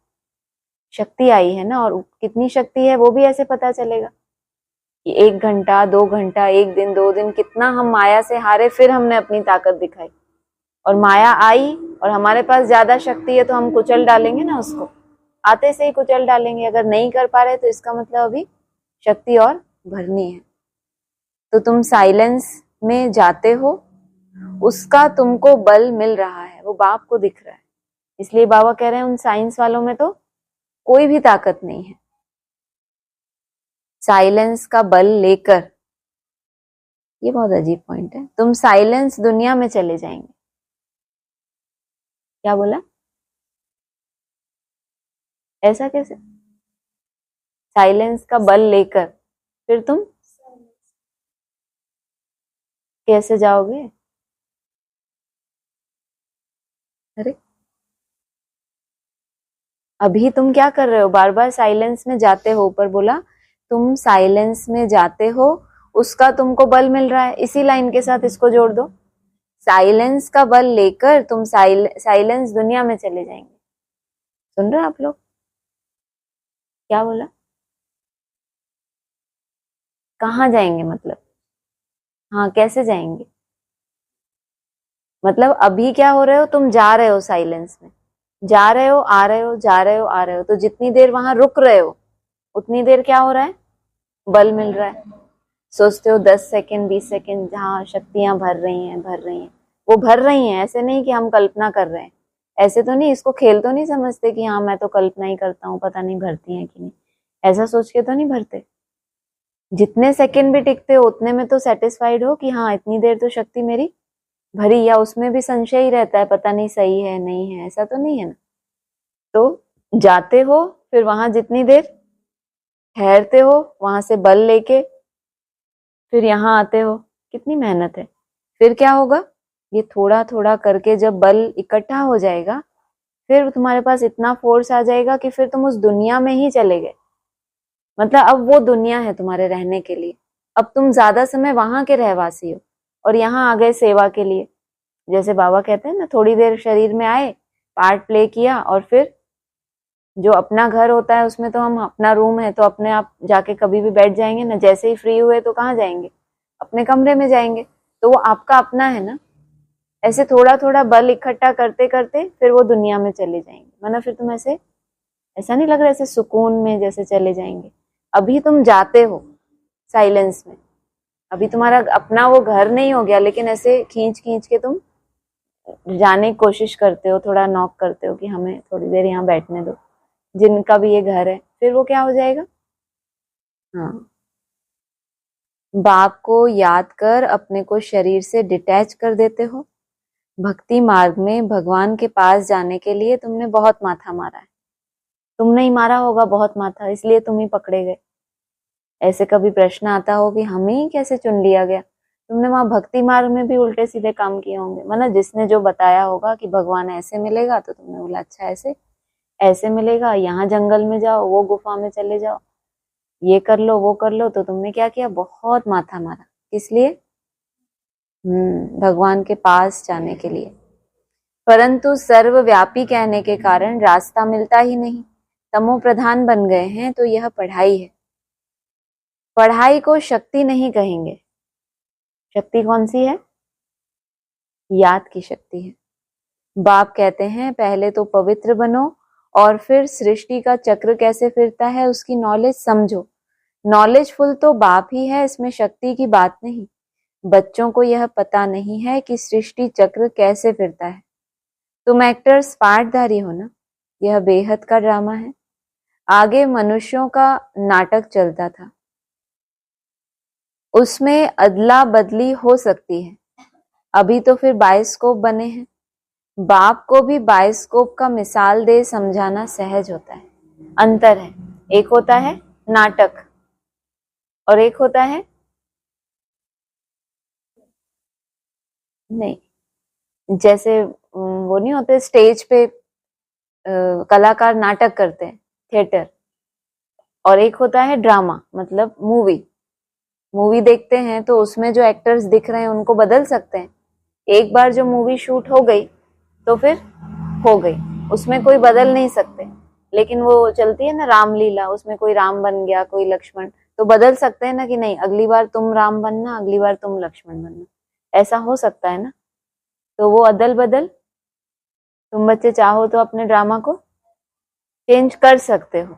शक्ति आई है ना। और कितनी शक्ति है वो भी ऐसे पता चलेगा कि 1 घंटा, 2 घंटा, 1 दिन, 2 दिन, कितना हम माया से हारे, फिर हमने अपनी ताकत दिखाई। और माया आई और हमारे पास ज्यादा शक्ति है तो हम कुचल डालेंगे ना उसको, आते से ही कुचल डालेंगे। अगर नहीं कर पा रहे तो इसका मतलब अभी शक्ति और भरनी है। तो तुम साइलेंस में जाते हो, उसका तुमको बल मिल रहा है, वो बाप को दिख रहा है। इसलिए बाबा कह रहे हैं उन साइंस वालों में तो कोई भी ताकत नहीं है। साइलेंस का बल लेकर, ये बहुत अजीब पॉइंट है, तुम साइलेंस दुनिया में चले जाएंगे। क्या बोला? ऐसा कैसे? साइलेंस का बल लेकर फिर तुम कैसे जाओगे? अरे अभी तुम क्या कर रहे हो? बार बार साइलेंस में जाते हो, ऊपर बोला तुम साइलेंस में जाते हो, उसका तुमको बल मिल रहा है। इसी लाइन के साथ इसको जोड़ दो, साइलेंस का बल लेकर तुम साइलेंस दुनिया में चले जाएंगे। सुन रहे हो आप लोग? क्या बोला? कहाँ जाएंगे मतलब? हाँ, कैसे जाएंगे? मतलब अभी क्या हो रहे हो, तुम जा रहे हो साइलेंस में, जा रहे हो आ रहे हो, जा रहे हो आ रहे हो, तो जितनी देर वहां रुक रहे हो उतनी देर क्या हो रहा है, बल मिल रहा है। सोचते हो 10 सेकेंड 20 सेकेंड, जहाँ शक्तियां भर रही हैं भर रही हैं, वो भर रही हैं, ऐसे नहीं कि हम कल्पना कर रहे हैं, ऐसे तो नहीं, इसको खेल तो नहीं समझते कि हाँ मैं तो कल्पना ही करता हूँ, पता नहीं भरती हैं कि नहीं, ऐसा सोच के तो नहीं भरते। जितने सेकंड भी टिकते हो उतने में तो सेटिस्फाइड हो कि हाँ इतनी देर तो शक्ति मेरी भरी, या उसमें भी संशय ही रहता है, पता नहीं सही है नहीं है, ऐसा तो नहीं है ना। तो जाते हो, फिर वहां जितनी देर ठहरते हो, वहां से बल लेके फिर यहाँ आते हो, कितनी मेहनत है। फिर क्या होगा, ये थोड़ा थोड़ा करके जब बल इकट्ठा हो जाएगा, फिर तुम्हारे पास इतना फोर्स आ जाएगा कि फिर तुम उस दुनिया में ही चले गए। मतलब अब वो दुनिया है तुम्हारे रहने के लिए, अब तुम ज्यादा समय वहां के रहवासी हो और यहाँ आ गए सेवा के लिए। जैसे बाबा कहते हैं ना, थोड़ी देर शरीर में आए, पार्ट प्ले किया, और फिर जो अपना घर होता है उसमें तो हम, अपना रूम है तो अपने आप जाके कभी भी बैठ जाएंगे ना, जैसे ही फ्री हुए तो कहाँ जाएंगे, अपने कमरे में जाएंगे, तो वो आपका अपना है ना। ऐसे थोड़ा थोड़ा बल इकट्ठा करते करते फिर वो दुनिया में चले जाएंगे, वरना फिर तुम ऐसे, ऐसा नहीं लग रहा ऐसे सुकून में जैसे चले जाएंगे। अभी तुम जाते हो साइलेंस में, अभी तुम्हारा अपना वो घर नहीं हो गया, लेकिन ऐसे खींच खींच के तुम जाने की कोशिश करते हो, थोड़ा नॉक करते हो कि हमें थोड़ी देर यहाँ बैठने दो, जिनका भी ये घर है, फिर वो क्या हो जाएगा। हाँ, बाप को याद कर अपने को शरीर से डिटैच कर देते हो। भक्ति मार्ग में भगवान के पास जाने के लिए तुमने बहुत माथा मारा है, तुमने ही मारा होगा बहुत माथा, इसलिए तुम ही पकड़े गए। ऐसे कभी प्रश्न आता हो कि हमें ही कैसे चुन लिया गया, तुमने वहां भक्ति मार्ग में भी उल्टे सीधे काम किए होंगे, मतलब जिसने जो बताया होगा कि भगवान ऐसे मिलेगा, तो तुमने बोला अच्छा ऐसे ऐसे मिलेगा, यहाँ जंगल में जाओ, वो गुफा में चले जाओ, ये कर लो वो कर लो, तो तुमने क्या किया, बहुत माथा मारा, किस लिए, भगवान के पास जाने के लिए। परंतु सर्वव्यापी कहने के कारण रास्ता मिलता ही नहीं, तमो प्रधान बन गए हैं, तो यह पढ़ाई है। पढ़ाई को शक्ति नहीं कहेंगे, शक्ति कौन सी है, याद की शक्ति है। बाप कहते हैं पहले तो पवित्र बनो और फिर सृष्टि का चक्र कैसे फिरता है उसकी नॉलेज समझो। नॉलेजफुल तो बाप ही है, इसमें शक्ति की बात नहीं। बच्चों को यह पता नहीं है कि सृष्टि चक्र कैसे फिरता है। तुम एक्टर्स पार्टधारी हो ना, यह बेहद का ड्रामा है। आगे मनुष्यों का नाटक चलता था, उसमें अदला बदली हो सकती है, अभी तो फिर बायोस्कोप बने हैं। बाप को भी बायोस्कोप का मिसाल दे समझाना सहज होता है। अंतर है, एक होता है नाटक और एक होता है नहीं, जैसे वो नहीं होते स्टेज पे कलाकार नाटक करते हैं, थिएटर, और एक होता है ड्रामा, मतलब मूवी। मूवी देखते हैं तो उसमें जो एक्टर्स दिख रहे हैं उनको बदल सकते हैं, एक बार जो मूवी शूट हो गई तो फिर हो गई, उसमें कोई बदल नहीं सकते। लेकिन वो चलती है ना रामलीला, उसमें कोई राम बन गया कोई लक्ष्मण, तो बदल सकते हैं ना कि नहीं अगली बार तुम राम बनना, अगली बार तुम लक्ष्मण बनना, ऐसा हो सकता है ना। तो वो अदल बदल, तुम बच्चे चाहो तो अपने ड्रामा को चेंज कर सकते हो,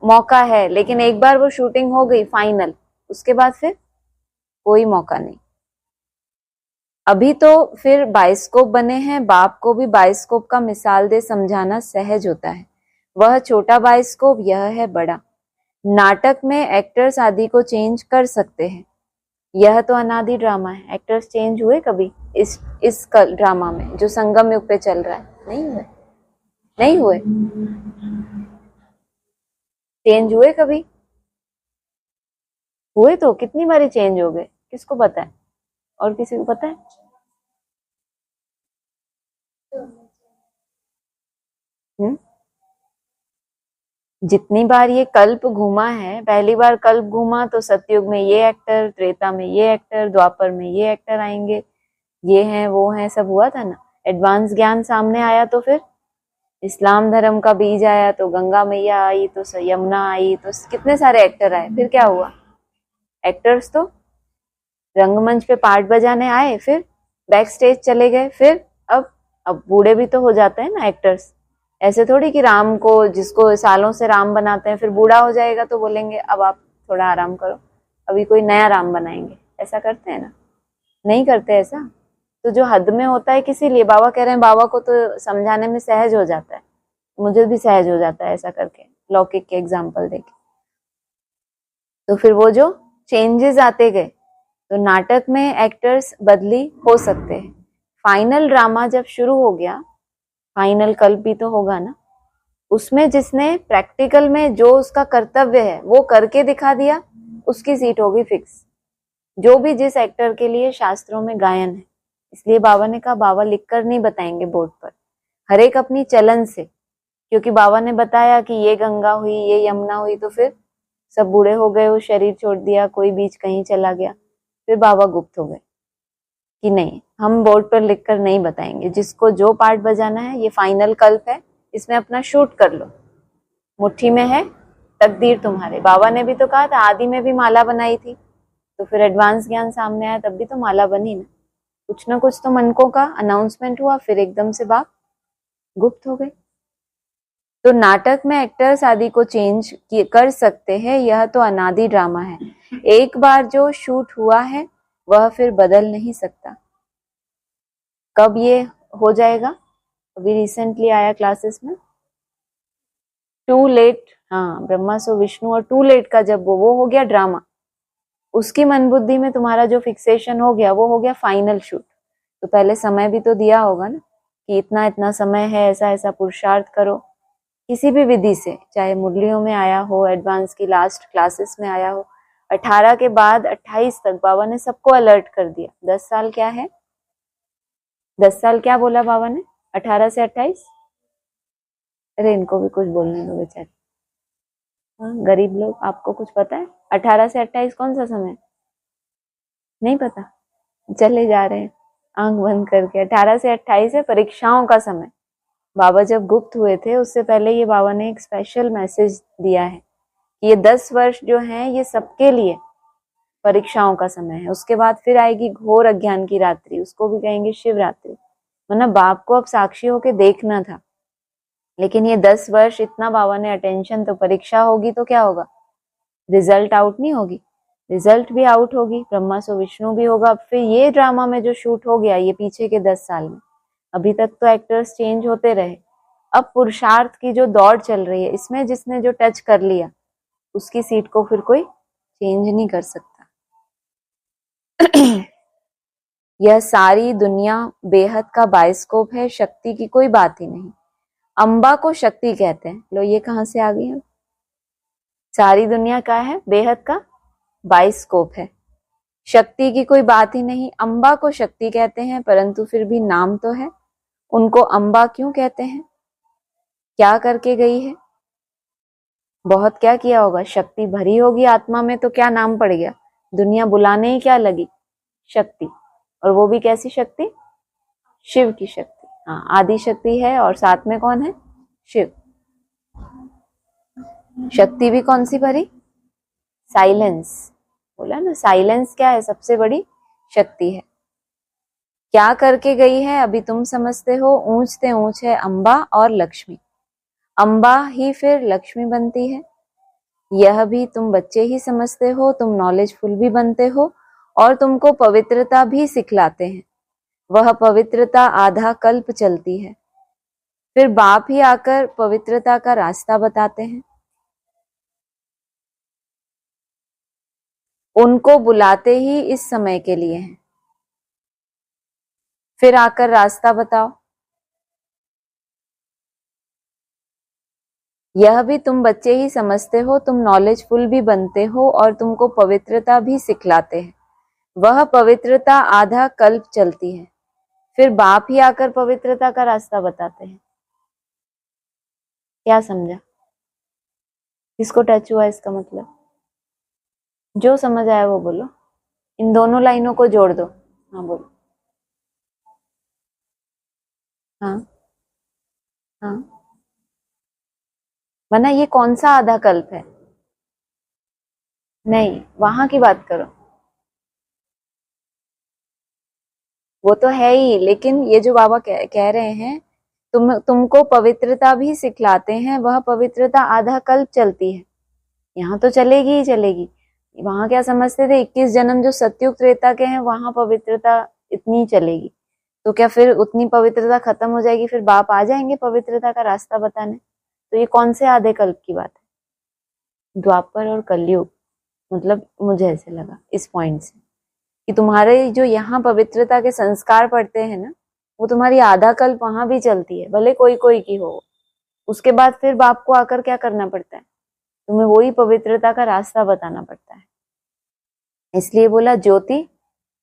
मौका है। लेकिन एक बार वो शूटिंग हो गई फाइनल, उसके बाद फिर कोई मौका नहीं। अभी तो फिर बायोस्कोप बने हैं, बाप को भी बायोस्कोप का मिसाल दे समझाना सहज होता है। वह छोटा बायोस्कोप, यह है बड़ा। नाटक में एक्टर्स आदि को चेंज कर सकते हैं, यह तो अनादि ड्रामा है। एक्टर्स चेंज हुए कभी इस ड्रामा में जो संगम युग पे चल रहा है, नहीं हुए, नहीं हुए। चेंज हुए कभी, हुए तो कितनी बारी चेंज हो गए, किसको पता है, और किसी को पता है। हम्म, जितनी बार ये कल्प घूमा है, पहली बार कल्प घूमा तो सतयुग में ये एक्टर, त्रेता में ये एक्टर, द्वापर में ये एक्टर आएंगे, ये हैं वो हैं, सब हुआ था ना। एडवांस ज्ञान सामने आया तो फिर इस्लाम धर्म का बीज आया तो गंगा मैया आई, तो यमुना आई, तो कितने सारे एक्टर आए। फिर क्या हुआ? एक्टर्स तो रंगमंच पे पार्ट बजाने आए, फिर बैक स्टेज चले गए। फिर अब बूढ़े भी तो हो जाते हैं ना एक्टर्स। ऐसे थोड़ी कि राम को, जिसको सालों से राम बनाते हैं, फिर बूढ़ा हो जाएगा तो बोलेंगे अब आप थोड़ा आराम करो, अभी कोई नया राम बनाएंगे। ऐसा करते हैं ना? नहीं करते ऐसा। तो जो हद में होता है, किसी लिए बाबा कह रहे हैं, बाबा को तो समझाने में सहज हो जाता है, मुझे भी सहज हो जाता है ऐसा करके, लौकिक के एग्जाम्पल देके। तो फिर वो जो चेंजेस आते गए, तो नाटक में एक्टर्स बदली हो सकते हैं। फाइनल ड्रामा जब शुरू हो गया, फाइनल कल भी तो होगा ना, उसमें जिसने प्रैक्टिकल में जो उसका कर्तव्य है वो करके दिखा दिया, उसकी सीट होगी फिक्स। जो भी जिस एक्टर के लिए शास्त्रों में गायन है, इसलिए बाबा ने कहा बाबा लिखकर नहीं बताएंगे बोर्ड पर, हर एक अपनी चलन से। क्योंकि बाबा ने बताया कि ये गंगा हुई, ये यमुना हुई, तो फिर सब बूढ़े हो गए, वो शरीर छोड़ दिया, कोई बीच कहीं चला गया, फिर बाबा गुप्त हो गए कि नहीं, हम बोर्ड पर लिखकर नहीं बताएंगे, जिसको जो पार्ट बजाना है, ये फाइनल कल्प है, इसमें अपना शूट कर लो, मुट्ठी में है तकदीर तुम्हारे। बाबा ने भी तो कहा था, आदि में भी माला बनाई थी, तो फिर एडवांस ज्ञान सामने आया तब भी तो माला बनी ना कुछ तो मनकों का अनाउंसमेंट हुआ, फिर एकदम से बात गुप्त हो गई। तो नाटक में एक्टर्स आदि को चेंज कर सकते हैं, यह तो अनादि ड्रामा है। एक बार जो शूट हुआ है वह फिर बदल नहीं सकता। कब ये हो जाएगा? अभी रिसेंटली आया क्लासेस में, टू लेट। हाँ, ब्रह्मा सो विष्णु और टू लेट का जब वो हो गया ड्रामा, उसकी मन बुद्धि में तुम्हारा जो फिक्सेशन हो गया, वो हो गया फाइनल शूट। तो पहले समय भी तो दिया होगा ना, कि इतना इतना समय है, ऐसा ऐसा पुरुषार्थ करो, किसी भी विधि से, चाहे मुरलियों में आया हो, एडवांस की लास्ट क्लासेस में आया हो। 18 के बाद 28 तक बाबा ने सबको अलर्ट कर दिया। 10 साल क्या है? 10 साल क्या बोला बाबा ने? 18 से 28। अरे इनको भी कुछ बोलने दो बेचारे। हाँ, गरीब लोग, आपको कुछ पता है 18 से 28 कौन सा समय? नहीं पता? चले जा रहे हैं आंख बंद करके। 18 से 28 है परीक्षाओं का समय। बाबा जब गुप्त हुए थे, उससे पहले ये बाबा ने एक स्पेशल मैसेज दिया है कि ये 10 वर्ष जो हैं, ये सबके लिए परीक्षाओं का समय है। उसके बाद फिर आएगी घोर अज्ञान की रात्रि, उसको भी कहेंगे शिवरात्रि। मतलब बाप को अब साक्षी होके देखना था, लेकिन ये 10 वर्ष इतना बाबा ने अटेंशन, तो परीक्षा होगी तो क्या होगा? रिजल्ट आउट नहीं होगी? रिजल्ट भी आउट होगी, ब्रह्मा सो विष्णु भी होगा। फिर ये ड्रामा में जो शूट हो गया ये पीछे के 10 साल में, अभी तक तो एक्टर्स चेंज होते रहे। अब पुरुषार्थ की जो दौड़ चल रही है, इसमें जिसने जो टच कर लिया, उसकी सीट को फिर कोई चेंज नहीं कर सकता। यह सारी दुनिया बेहद का बायोस्कोप है, शक्ति की कोई बात ही नहीं। अंबा को शक्ति कहते हैं। लो, ये कहां से आ गई है? सारी दुनिया का है, बेहद का बायोस्कोप है, शक्ति की कोई बात ही नहीं। अंबा को शक्ति कहते हैं, परंतु फिर भी नाम तो है। उनको अंबा क्यों कहते हैं? क्या करके गई है? बहुत क्या किया होगा, शक्ति भरी होगी आत्मा में, तो क्या नाम पड़ गया? दुनिया बुलाने ही क्या लगी? शक्ति। और वो भी कैसी शक्ति? शिव की शक्ति। हाँ, आदि शक्ति है और साथ में कौन है? शिव। शक्ति भी कौन सी भरी? साइलेंस। बोला ना, साइलेंस क्या है? सबसे बड़ी शक्ति है। क्या करके गई है अभी तुम समझते हो। ऊंचते ऊंच है अंबा और लक्ष्मी। अंबा ही फिर लक्ष्मी बनती है। यह भी तुम बच्चे ही समझते हो, तुम नॉलेजफुल भी बनते हो और तुमको पवित्रता भी सिखलाते हैं। वह पवित्रता आधा कल्प चलती है, फिर बाप ही आकर पवित्रता का रास्ता बताते हैं। उनको बुलाते ही इस समय के लिए हैं, फिर आकर रास्ता बताओ। यह भी तुम बच्चे ही समझते हो, तुम नॉलेजफुल भी बनते हो और तुमको पवित्रता भी सिखलाते हैं। वह पवित्रता आधा कल्प चलती है, फिर बाप ही आकर पवित्रता का रास्ता बताते हैं। क्या समझा? किसको टच हुआ इसका मतलब? जो समझ आया वो बोलो। इन दोनों लाइनों को जोड़ दो। हाँ बोलो। हाँ हाँ वरना ये कौन सा आधा कल्प है? नहीं, वहां की बात करो, वो तो है ही, लेकिन ये जो बाबा कह रहे हैं, तुमको पवित्रता भी सिखलाते हैं, वह पवित्रता आधा कल्प चलती है, यहाँ तो चलेगी ही चलेगी। वहां क्या समझते थे, 21 जन्म जो सतयुग त्रेता के हैं वहां पवित्रता इतनी चलेगी, तो क्या फिर उतनी पवित्रता खत्म हो जाएगी, फिर बाप आ जाएंगे पवित्रता का रास्ता बताने? तो ये कौन से आधे कल्प की बात है? द्वापर और कलयुग, मतलब मुझे ऐसे लगा इस पॉइंट से कि तुम्हारे जो यहाँ पवित्रता के संस्कार पड़ते हैं ना, वो तुम्हारी आधा कल्प वहां भी चलती है, भले कोई कोई की हो। उसके बाद फिर बाप को आकर क्या करना पड़ता है, तुम्हें वही पवित्रता का रास्ता बताना पड़ता है। इसलिए बोला ज्योति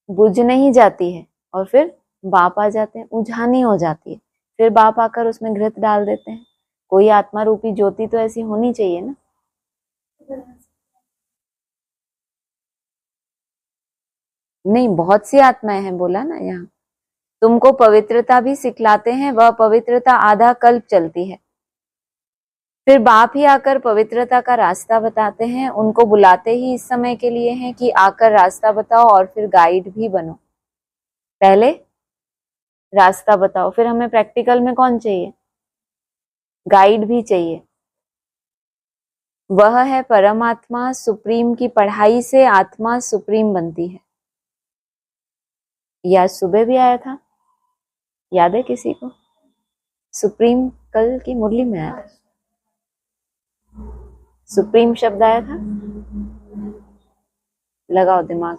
बुझ नहीं जाती है और फिर बाप आ जाते हैं, उझानी हो जाती है, फिर बाप आकर उसमें घृत डाल देते हैं। कोई आत्मा रूपी ज्योति तो ऐसी होनी चाहिए ना। नहीं, बहुत सी आत्माएं हैं, बोला ना यहाँ। तुमको पवित्रता भी सिखलाते हैं, वह पवित्रता आधा कल्प चलती है, फिर बाप ही आकर पवित्रता का रास्ता बताते हैं। उनको बुलाते ही इस समय के लिए हैं कि आकर रास्ता बताओ और फिर गाइड भी बनो। पहले रास्ता बताओ, फिर हमें प्रैक्टिकल में कौन चाहिए? गाइड भी चाहिए। वह है परमात्मा सुप्रीम की पढ़ाई से आत्मा सुप्रीम बनती है। यह सुबह भी आया था, याद है किसी को? सुप्रीम कल की मुरली में आया था, सुप्रीम शब्द आया था, लगाओ दिमाग।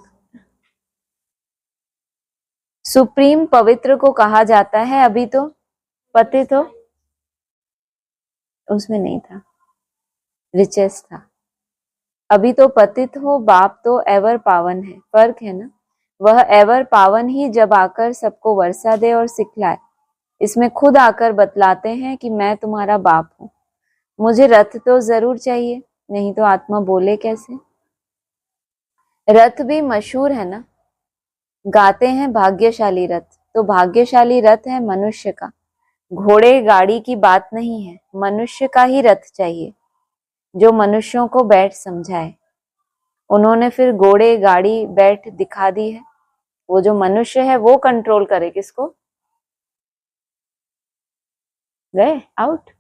सुप्रीम पवित्र को कहा जाता है, अभी तो पतित हो उसमें नहीं था, रिचेस था। अभी तो पतित हो, बाप तो एवर पावन है, फर्क है ना। वह एवर पावन ही जब आकर सबको वर्षा दे और सिखलाए, इसमें खुद आकर बतलाते हैं कि मैं तुम्हारा बाप हूं। मुझे रथ तो जरूर चाहिए, नहीं तो आत्मा बोले कैसे। रथ भी मशहूर है ना, गाते हैं भाग्यशाली रथ, तो भाग्यशाली रथ है मनुष्य का। घोड़े गाड़ी की बात नहीं है, मनुष्य का ही रथ चाहिए जो मनुष्यों को बैठ समझाए। उन्होंने फिर घोड़े गाड़ी बैठ दिखा दी है। वो जो मनुष्य है वो कंट्रोल करे किसको? गए आउट।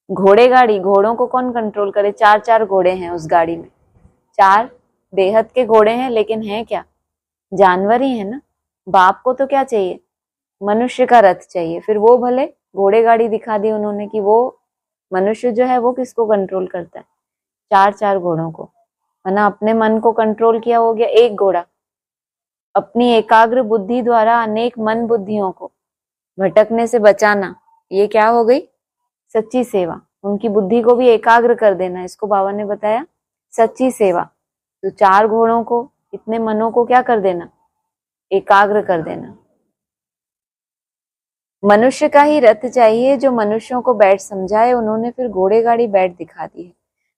घोड़े गाड़ी, घोड़ों को कौन कंट्रोल करे? चार चार घोड़े हैं उस गाड़ी में, चार बेहद के घोड़े हैं, लेकिन हैं क्या? जानवर ही है ना। बाप को तो क्या चाहिए? मनुष्य का रथ चाहिए। फिर वो भले घोड़े गाड़ी दिखा दी उन्होंने कि वो मनुष्य जो है वो किसको कंट्रोल करता है? चार चार घोड़ों को। वरना अपने मन को कंट्रोल किया, हो गया एक घोड़ा। अपनी एकाग्र बुद्धि द्वारा अनेक मन बुद्धियों को भटकने से बचाना, ये क्या हो गई? सच्ची सेवा। उनकी बुद्धि को भी एकाग्र कर देना, इसको बाबा ने बताया सच्ची सेवा। तो चार घोड़ों को, इतने मनों को क्या कर देना? एकाग्र कर देना। मनुष्य का ही रथ चाहिए जो मनुष्यों को बैठ समझाए। उन्होंने फिर घोड़े गाड़ी बैठ दिखा दी है।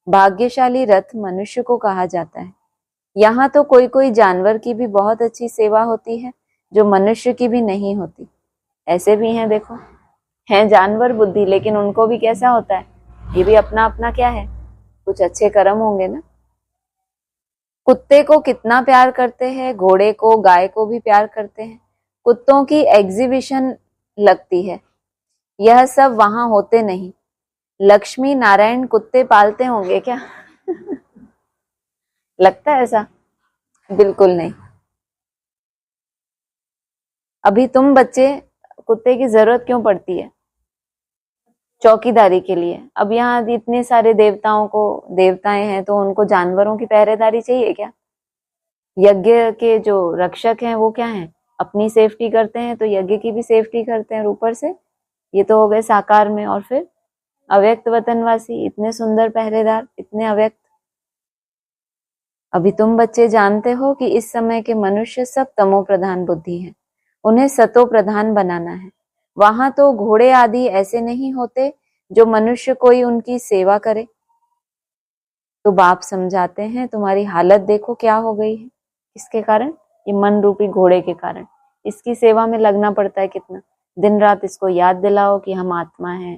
भाग्यशाली रथ मनुष्य को कहा जाता है। यहाँ तो कोई कोई जानवर की भी बहुत अच्छी सेवा होती है जो मनुष्य की भी नहीं होती। ऐसे भी हैं, देखो, हैं जानवर बुद्धि, लेकिन उनको भी कैसा होता है? ये भी अपना अपना क्या है, कुछ अच्छे कर्म होंगे ना। कुत्ते को कितना प्यार करते हैं, घोड़े को, गाय को भी प्यार करते हैं। कुत्तों की एग्जीबिशन लगती है, यह सब वहां होते नहीं। लक्ष्मी नारायण कुत्ते पालते होंगे क्या? लगता है ऐसा? बिल्कुल नहीं। अभी तुम बच्चे, कुत्ते की जरूरत क्यों पड़ती है? चौकीदारी के लिए। अब यहाँ इतने सारे देवताओं को, देवताएं हैं तो उनको जानवरों की पहरेदारी चाहिए क्या? यज्ञ के जो रक्षक हैं वो क्या हैं? अपनी सेफ्टी करते हैं तो यज्ञ की भी सेफ्टी करते हैं ऊपर से। ये तो हो गए साकार में। और फिर अव्यक्त वतनवासी, इतने सुंदर पहरेदार, इतने अव्यक्त। अभी तुम बच्चे जानते हो कि इस समय के मनुष्य सब तमो प्रधान बुद्धि है, उन्हें सतो प्रधान बनाना है। वहां तो घोड़े आदि ऐसे नहीं होते जो मनुष्य कोई उनकी सेवा करे। तो बाप समझाते हैं तुम्हारी हालत देखो क्या हो गई है। किसके कारण? ये मन रूपी घोड़े के कारण। इसकी सेवा में लगना पड़ता है कितना। दिन रात इसको याद दिलाओ कि हम आत्मा हैं,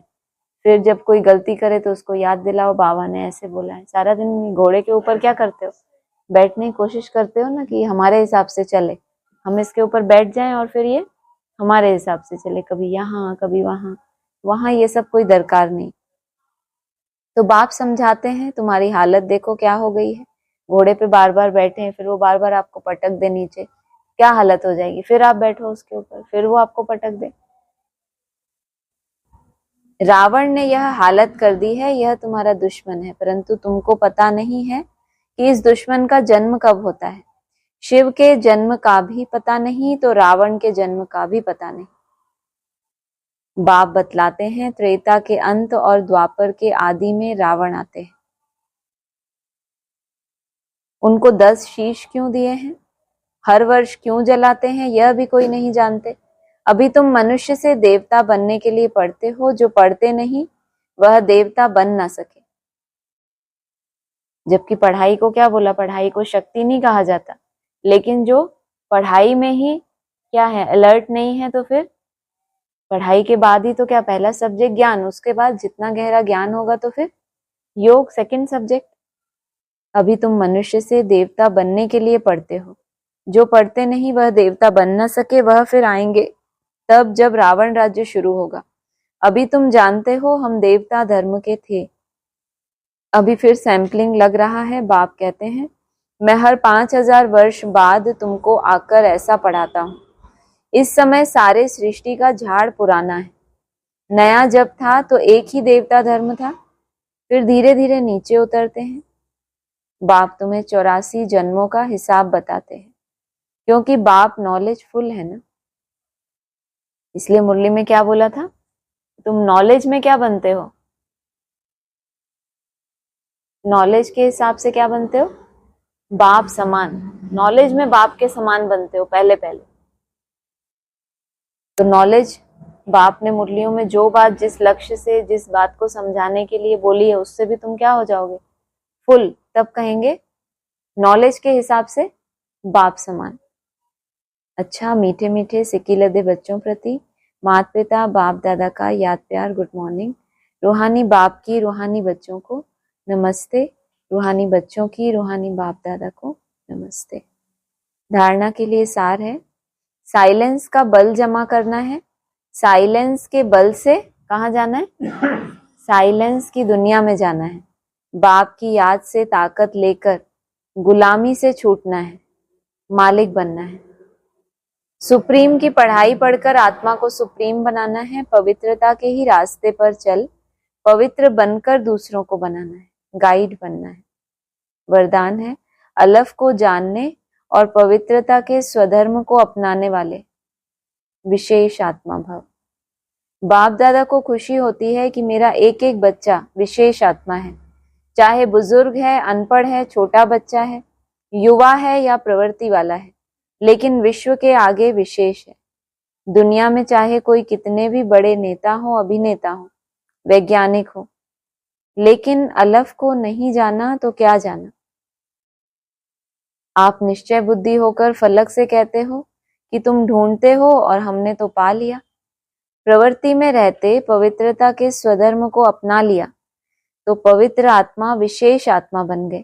फिर जब कोई गलती करे तो उसको याद दिलाओ बाबा ने ऐसे बोला है। सारा दिन घोड़े के ऊपर क्या करते हो, बैठने की कोशिश करते हो ना कि हमारे हिसाब से चले, हम इसके ऊपर बैठ जाएं और फिर ये हमारे हिसाब से चले, कभी यहाँ कभी वहां वहां, ये सब कोई दरकार नहीं। तो बाप समझाते हैं तुम्हारी हालत देखो क्या हो गई है, घोड़े पे बार बार बैठे हैं, फिर वो बार बार आपको पटक दे नीचे, क्या हालत हो जाएगी। फिर आप बैठो उसके ऊपर, फिर वो आपको पटक दे। रावण ने यह हालत कर दी है, यह तुम्हारा दुश्मन है, परंतु तुमको पता नहीं है कि इस दुश्मन का जन्म कब होता है। शिव के जन्म का भी पता नहीं तो रावण के जन्म का भी पता नहीं। बाप बतलाते हैं त्रेता के अंत और द्वापर के आदि में रावण आते हैं। उनको 10 शीश क्यों दिए हैं, हर वर्ष क्यों जलाते हैं, यह भी कोई नहीं जानते। अभी तुम मनुष्य से देवता बनने के लिए पढ़ते हो, जो पढ़ते नहीं वह देवता बन ना सके। जबकि पढ़ाई को क्या बोला, पढ़ाई को शक्ति नहीं कहा जाता, लेकिन जो पढ़ाई में ही क्या है, अलर्ट नहीं है, तो फिर पढ़ाई के बाद ही तो क्या, पहला सब्जेक्ट ज्ञान, उसके बाद जितना गहरा ज्ञान होगा तो फिर योग सेकंड सब्जेक्ट। अभी तुम मनुष्य से देवता बनने के लिए पढ़ते हो, जो पढ़ते नहीं वह देवता बन न सके, वह फिर आएंगे तब जब रावण राज्य शुरू होगा। अभी तुम जानते हो हम देवता धर्म के थे। अभी फिर सैंपलिंग लग रहा है। बाप कहते हैं मैं हर 5000 वर्ष बाद तुमको आकर ऐसा पढ़ाता हूँ। इस समय सारे सृष्टि का झाड़ पुराना है, नया जब था तो एक ही देवता धर्म था, फिर धीरे धीरे नीचे उतरते हैं। बाप तुम्हें 84 जन्मों का हिसाब बताते हैं, क्योंकि बाप नॉलेज फुल है ना। इसलिए मुरली में क्या बोला था, तुम नॉलेज में क्या बनते हो, नॉलेज के हिसाब से क्या बनते हो, बाप समान। नॉलेज में बाप के समान बनते हो पहले पहले। तो नॉलेज, बाप ने मुरलियों में जो बात जिस लक्ष्य से जिस बात को समझाने के लिए बोली है, उससे भी तुम क्या हो जाओगे, फुल। तब कहेंगे नॉलेज के हिसाब से बाप समान। अच्छा, मीठे मीठे सिक्की लदे बच्चों प्रति माता पिता बाप दादा का याद प्यार गुड मॉर्निंग। रूहानी बाप की रूहानी बच्चों को नमस्ते, रूहानी बच्चों की रूहानी बाप दादा को नमस्ते। धारणा के लिए सार है, साइलेंस का बल जमा करना है। साइलेंस के बल से कहाँ जाना है, साइलेंस की दुनिया में जाना है। बाप की याद से ताकत लेकर गुलामी से छूटना है, मालिक बनना है। सुप्रीम की पढ़ाई पढ़कर आत्मा को सुप्रीम बनाना है। पवित्रता के ही रास्ते पर चल, पवित्र बनकर दूसरों को बनाना है, गाइड बनना है। वरदान है अलफ को जानने और पवित्रता के स्वधर्म को अपनाने वाले विशेष आत्मा भव। बाप दादा को खुशी होती है कि मेरा एक एक बच्चा विशेष आत्मा है, चाहे बुजुर्ग है, अनपढ़ है, छोटा बच्चा है, युवा है या प्रवृत्ति वाला है, लेकिन विश्व के आगे विशेष है। दुनिया में चाहे कोई कितने भी बड़े नेता हो, अभिनेता हो, वैज्ञानिक हो, लेकिन अलफ को नहीं जाना तो क्या जाना। आप निश्चय बुद्धि होकर फलक से कहते हो कि तुम ढूंढते हो और हमने तो पा लिया। प्रवृत्ति में रहते पवित्रता के स्वधर्म को अपना लिया तो पवित्र आत्मा विशेष आत्मा बन गए।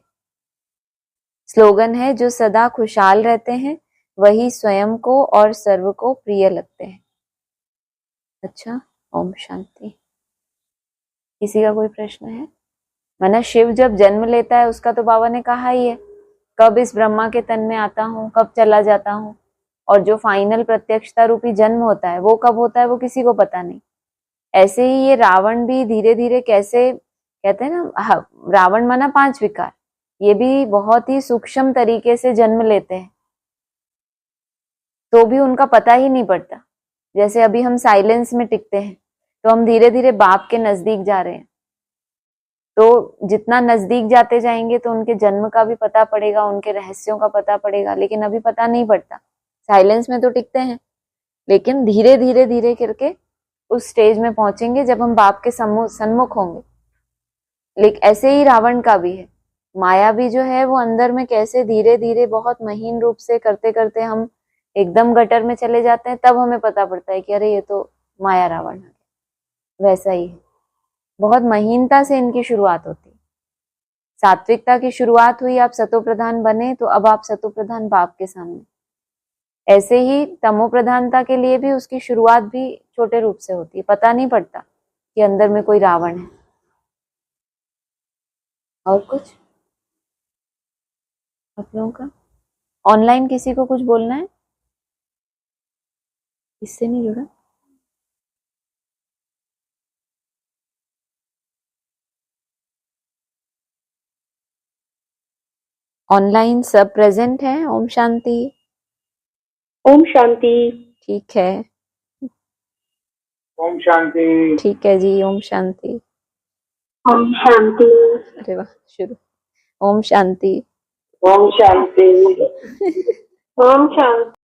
स्लोगन है जो सदा खुशहाल रहते हैं वही स्वयं को और सर्व को प्रिय लगते हैं। अच्छा, ओम शांति। किसी का कोई प्रश्न है? माना शिव जब जन्म लेता है उसका तो बाबा ने कहा ही है, कब इस ब्रह्मा के तन में आता हूँ, कब चला जाता हूँ, और जो फाइनल प्रत्यक्षता रूपी जन्म होता है वो कब होता है वो किसी को पता नहीं। ऐसे ही ये रावण भी धीरे धीरे, कैसे कहते हैं ना, रावण माना 5 विकार, ये भी बहुत ही सूक्ष्म तरीके से जन्म लेते हैं, तो भी उनका पता ही नहीं पड़ता। जैसे अभी हम साइलेंस में टिकते हैं तो हम धीरे धीरे बाप के नजदीक जा रहे हैं, तो जितना नजदीक जाते जाएंगे तो उनके जन्म का भी पता पड़ेगा, उनके रहस्यों का पता पड़ेगा, लेकिन अभी पता नहीं पड़ता। साइलेंस में तो टिकते हैं, लेकिन धीरे धीरे धीरे करके उस स्टेज में पहुंचेंगे जब हम बाप के सन्मुख होंगे। लेकिन ऐसे ही रावण का भी है, माया भी जो है वो अंदर में कैसे धीरे धीरे बहुत महीन रूप से करते करते हम एकदम गटर में चले जाते हैं, तब हमें पता पड़ता है कि अरे ये तो माया रावण है। वैसा ही है, बहुत महीनता से इनकी शुरुआत होती है। सात्विकता की शुरुआत हुई, आप सतो प्रधान बने, तो अब आप सतो प्रधान बाप के सामने। ऐसे ही तमो प्रधानता के लिए भी उसकी शुरुआत भी छोटे रूप से होती है, पता नहीं पड़ता कि अंदर में कोई रावण है। और कुछ आप लोगों का ऑनलाइन किसी को कुछ बोलना है? इससे नहीं जुड़ा? ऑनलाइन सब प्रेजेंट है? ओम शांति। ओम शांति। ठीक है, ओम शांति। ठीक है जी, ओम शांति। ओम शांति। अरे वाह, शुरू। ओम शांति। ओम शांति। ओम शांति।